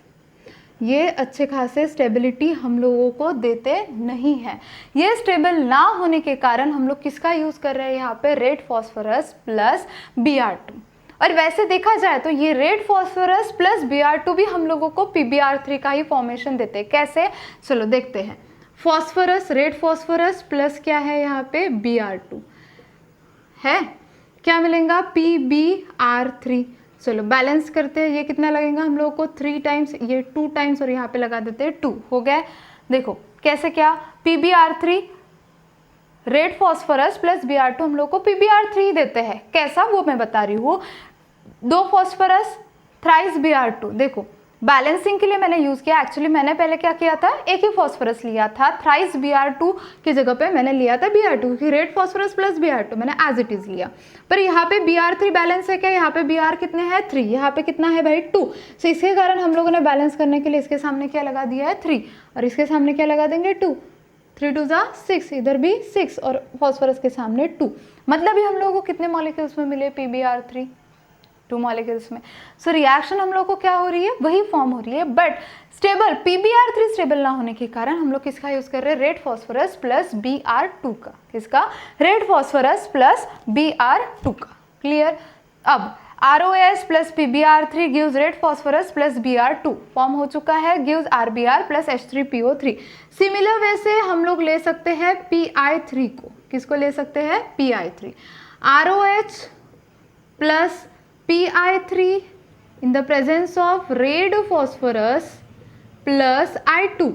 ये अच्छे खासे स्टेबिलिटी हम लोगों को देते नहीं हैं। ये स्टेबल ना होने के कारण हम लोग किसका यूज़ कर रहे हैं यहाँ पे, रेड फॉस्फोरस प्लस Br2। और वैसे देखा जाए तो ये रेड फॉस्फोरस प्लस Br2 भी हम लोगों को PBr3 का ही फॉर्मेशन देते हैं। कैसे, चलो देखते हैं। फॉस्फोरस, रेड फॉस्फोरस प्लस क्या है यहाँ पे, Br2 है, क्या मिलेगा, PBr3। चलो बैलेंस करते हैं, ये कितना लगेगा हम लोगों को, 3 टाइम्स, ये 2 टाइम्स, और यहाँ पे लगा देते हैं 2, हो गया। देखो कैसे, क्या, PBr3 red phosphorus plus Br2 हम लोग को PBr3 देते हैं। कैसा, वो मैं बता रही हूँ। 2 फॉस्फोरस थ्राइस Br2। देखो बैलेंसिंग के लिए मैंने यूज़ किया। एक्चुअली मैंने पहले क्या किया था, एक ही फॉस्फोरस लिया था, थ्राइस Br2 की जगह पे मैंने लिया था Br2, क्योंकि रेड फॉस्फोरस प्लस Br2 मैंने एज इट इज़ लिया। पर यहाँ पे Br3 बैलेंस है क्या, यहाँ पे Br कितने हैं, 3, यहाँ पे कितना है भाई, 2। सो इसके कारण हम लोगों ने बैलेंस करने के लिए इसके सामने क्या लगा दिया है, 3, और इसके सामने क्या लगा देंगे, 2। 3 2 जा 6, इधर भी 6, और फॉस्फोरस के सामने 2। मतलब ये हम लोगों को कितने मॉलिक्यूल्स में मिले PBr3, 2 मॉलिक्यूल्स में। सो रिएक्शन हम लोग को क्या हो रही है, वही फॉर्म हो रही है, बट स्टेबल PbR3 स्टेबल ना होने के कारण हम लोग किसका यूज कर रहे हैं, रेड फॉस्फोरस प्लस Br2 का। किसका, रेड फॉस्फोरस प्लस Br2 का। क्लियर। अब ROH plus PbR3 gives red phosphorus plus Br2 form हो चुका है, gives RBr plus H3PO3। Similar way से हम लोग ले सकते हैं Pi3 को। किसको ले सकते हैं, Pi3। ROH plus Pi3 in the presence of red phosphorus plus I2,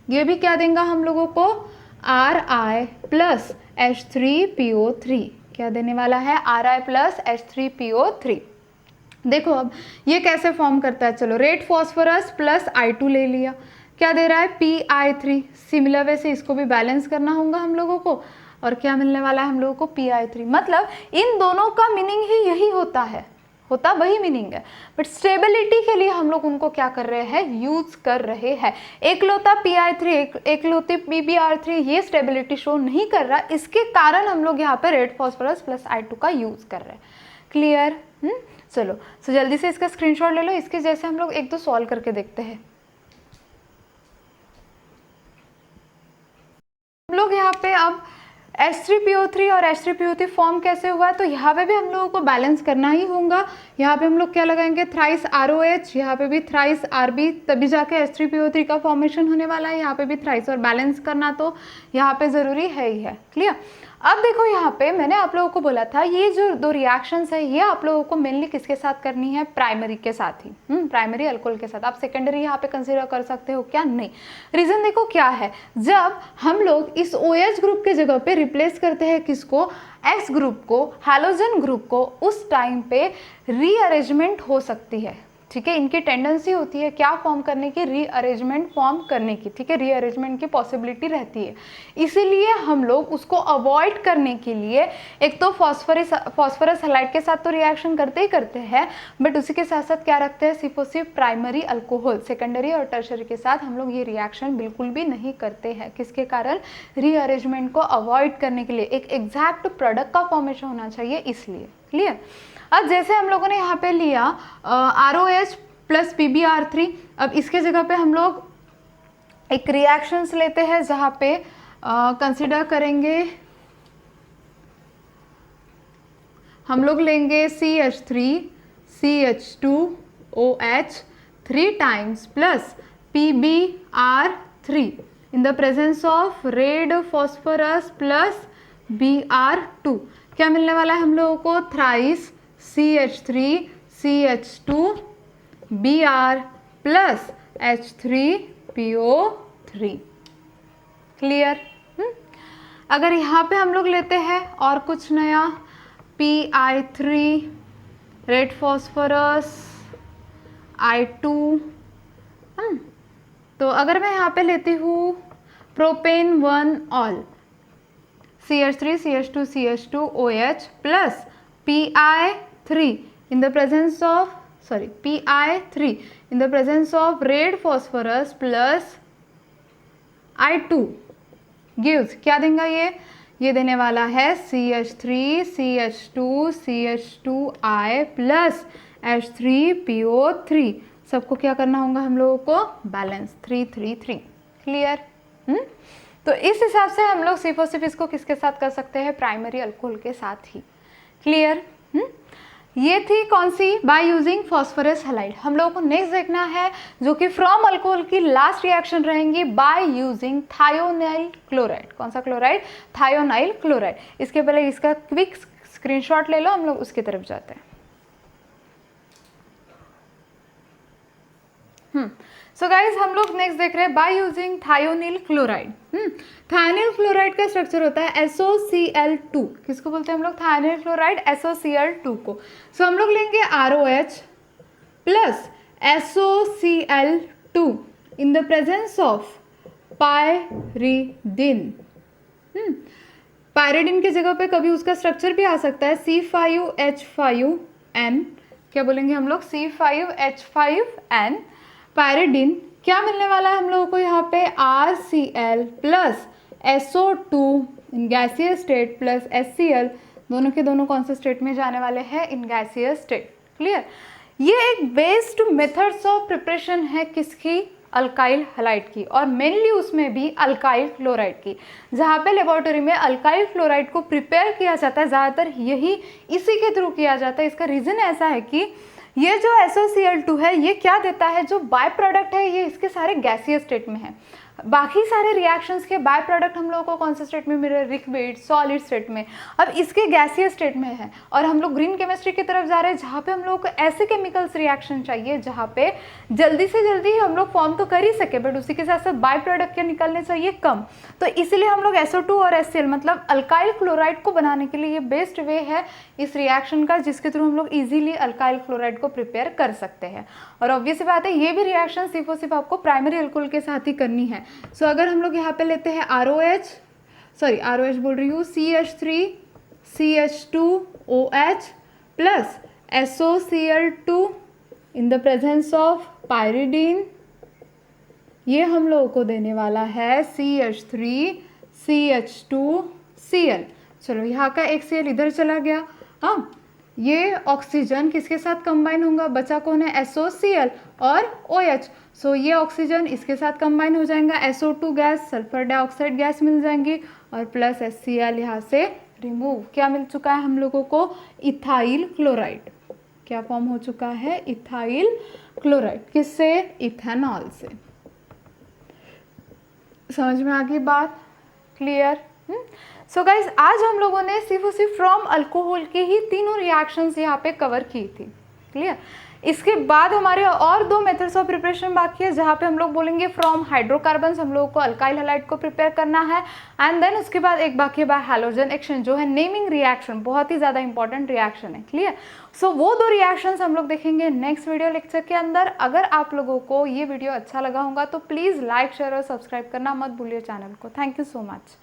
ये भी क्या देंगे हम लोगों को, Ri प्लस H3PO3। क्या देने वाला है, Ri प्लस H3PO3। देखो अब ये कैसे फॉर्म करता है, चलो रेड फॉस्फोरस प्लस I2 ले लिया, क्या दे रहा है, Pi3। सिमिलर वे से इसको भी बैलेंस करना होगा हम लोगों को, और क्या मिलने वाला है हम लोगों को, Pi3। मतलब इन दोनों का मीनिंग ही यही होता है, होता वही मीनिंग है, बट स्टेबिलिटी के लिए हम लोग उनको क्या कर रहे हैं, यूज कर रहे हैं। एकलौता Pi3, एकलौती PbR3 ये स्टेबिलिटी शो नहीं कर रहा, इसके कारण हम लोग यहाँ पे रेड फॉस्फोरस प्लस I2 का यूज कर रहे हैं। क्लियर। चलो सो जल्दी से इसका स्क्रीनशॉट ले लो, इसके जैसे हम लोग एक दो सॉल्व करके देखते हैं। हम लोग यहाँ पे अब H3PO3 और H3PO3 फॉर्म कैसे हुआ है, तो यहाँ पे भी हम लोगों को बैलेंस करना ही होगा। यहाँ पे हम लोग क्या लगाएंगे, थ्राइस ROH, यहाँ पे भी थ्राइस RB, तभी जाके H3PO3 का फॉर्मेशन होने वाला है। यहाँ पे भी थ्राइस, और बैलेंस करना तो यहाँ पे ज़रूरी है ही है। क्लियर। अब देखो यहाँ पे मैंने आप लोगों को बोला था ये जो दो रिएक्शंस है ये आप लोगों को मेनली किसके साथ करनी है, प्राइमरी के साथ ही, प्राइमरी अल्कोहल के साथ। आप सेकेंडरी यहाँ पे कंसीडर कर सकते हो क्या, नहीं। रीजन देखो क्या है, जब हम लोग इस OH ग्रुप के जगह पे रिप्लेस करते हैं किसको, X ग्रुप को, हैलोजन ग्रुप को, उस टाइम पे रीअरेंजमेंट हो सकती है। ठीक है, इनकी टेंडेंसी होती है क्या फॉर्म करने की, रीअरेंजमेंट फॉर्म करने की। ठीक है, रीअरेंजमेंट की पॉसिबिलिटी रहती है, इसीलिए हम लोग उसको अवॉइड करने के लिए एक तो फॉस्फोरस हैलाइड के साथ तो रिएक्शन करते ही करते हैं, बट उसी के साथ साथ क्या रखते हैं, सिर्फ और सिर्फ प्राइमरी अल्कोहल, सेकेंडरी और टर्शरी के साथ हम लोग ये रिएक्शन बिल्कुल भी नहीं करते हैं। किसके कारण, रीअरेंजमेंट को अवॉइड करने के लिए, एक एग्जैक्ट प्रोडक्ट का फॉर्मेशन होना चाहिए, इसलिए। क्लियर। अब जैसे हम लोगों ने यहाँ पे लिया ROH प्लस PbR3, अब इसके जगह पे हम लोग एक रिएक्शंस लेते हैं जहाँ पे कंसिडर करेंगे, हम लोग लेंगे CH3 CH2OH 3 times plus PbR3 in the presence of red phosphorus plus Br2। क्या मिलने वाला है हम लोगों को, thrice CH3 CH2 Br plus H3PO3। Clear. अगर यहाँ पे हम लोग लेते हैं और कुछ नया, Pi3 रेड फॉस्फोरस I2, तो अगर मैं यहाँ पे लेती हूँ propane 1 all CH3 CH2 CH2OH plus Pi3 in the presence of Pi3 in the presence of red phosphorus plus I2 gives, क्या देंगे ये देने वाला है CH3 CH2 CH2I plus H3PO3। सबको क्या करना होगा हम लोगों को, बैलेंस 3 3 3। क्लियर। तो इस हिसाब से हम लोग सिर्फ और सिर्फ इसको किसके साथ कर सकते हैं, प्राइमरी अल्कोहल के साथ ही। क्लियर। ये थी कौन सी, बाय यूजिंग फॉस्फोरस हैलाइड। हम लोगों को नेक्स्ट देखना है जो कि फ्रॉम अल्कोहल की लास्ट रिएक्शन रहेंगी बाय यूजिंग थायोनाइल क्लोराइड। कौन सा क्लोराइड, थायोनाइल क्लोराइड। इसके पहले इसका क्विक स्क्रीनशॉट ले लो, हम लोग उसकी तरफ जाते हैं। सो गाइज हम लोग नेक्स्ट देख रहे हैं by using thionyl chloride. Thionyl chloride का स्ट्रक्चर होता है SOCl2। किसको बोलते हैं हम लोग, थायोनिल क्लोराइड SOCl2 को। सो हम लोग लेंगे ROH plus SOCl2 in the presence of pyridine. Pyridine की जगह पे कभी उसका स्ट्रक्चर भी आ सकता है C5H5N। क्या बोलेंगे हम लोग, C5H5N। पायरिडिन क्या मिलने वाला है हम लोगों को यहाँ पे, RCl plus SO2 in gaseous state plus HCl, दोनों के दोनों कौन से स्टेट में जाने वाले हैं, इन गैसियस स्टेट। क्लियर। ये एक बेस्ड मेथड्स ऑफ प्रिपरेशन है किसकी, अल्काइल हैलाइड की, और मेनली उसमें भी अल्काइल क्लोराइड की, जहाँ पे लेबोरेटरी में अल्काइल क्लोराइड को प्रिपेयर किया जाता है, ज़्यादातर यही इसी के थ्रू किया जाता है। इसका रीज़न ऐसा है कि ये जो SOCl2 है ये क्या देता है, जो बाय प्रोडक्ट है ये इसके सारे गैसियस स्टेट में है। बाकी सारे रिएक्शंस के बाय प्रोडक्ट हम लोगों को कौन से स्टेट में मिल रहे हैं, लिक्विड सॉलिड स्टेट में। अब इसके गैसियस स्टेट में है और हम लोग ग्रीन केमिस्ट्री की तरफ जा रहे हैं जहाँ पे हम लोगों को ऐसे केमिकल्स रिएक्शन चाहिए जहाँ पे जल्दी से जल्दी हम लोग फॉर्म तो कर ही सके, बट उसी के साथ साथ बाय प्रोडक्ट के निकलने चाहिए कम। तो इसीलिए हम लोग SO2 और HCl मतलब अल्काइल क्लोराइड को बनाने के लिए ये बेस्ट वे है इस रिएक्शन का, जिसके थ्रू हम लोग इजीली अल्काइल क्लोराइड को प्रिपेयर कर सकते हैं। और ऑब्वियस बात है ये भी रिएक्शन सिर्फ और सिर्फ आपको प्राइमरी अल्कोहल के साथ ही करनी है। सो अगर हम लोग यहाँ पे लेते हैं ROH बोल रही हूँ, CH3 CH2OH plus SOCl2 in the presence of pyridine, ये हम लोगों को देने वाला है CH3 CH2Cl। चलो यहाँ का एक Cl इधर चला गया। हाँ, ये ऑक्सीजन किसके साथ कंबाइन होगा, बचा कौन है, SOCl और OH। सो ये ऑक्सीजन इसके साथ कंबाइन हो जाएगा, SO2 gas, sulphur dioxide gas मिल जाएंगी, और प्लस HCl यहाँ से रिमूव। क्या मिल चुका है हम लोगों को, इथाइल क्लोराइड। क्या फॉर्म हो चुका है, इथाइल क्लोराइड। किससे, इथेनॉल से। समझ में आ गई बात, क्लियर। सो गाइज आज हम लोगों ने सिर्फ और सिर्फ फ्रॉम अल्कोहल के ही तीनों रिएक्शंस यहाँ पे कवर की थी, क्लियर। इसके बाद हमारे और दो मेथड्स ऑफ प्रिपरेशन बाकी है, जहाँ पे हम लोग बोलेंगे फ्रॉम हाइड्रोकार्बन्स हम लोगों को अल्काइल हैलाइड को प्रिपेयर करना है, एंड देन उसके बाद एक बाकी है बाय हैलोजन एक्सचेंज, जो है नेमिंग रिएक्शन, बहुत ही ज़्यादा इंपॉर्टेंट रिएक्शन है, क्लियर। सो वो दो रिएक्शंस हम लोग देखेंगे नेक्स्ट वीडियो लेक्चर के अंदर। अगर आप लोगों को ये वीडियो अच्छा लगा होगा तो प्लीज़ लाइक शेयर और सब्सक्राइब करना मत भूलिए चैनल को। Thank you so much.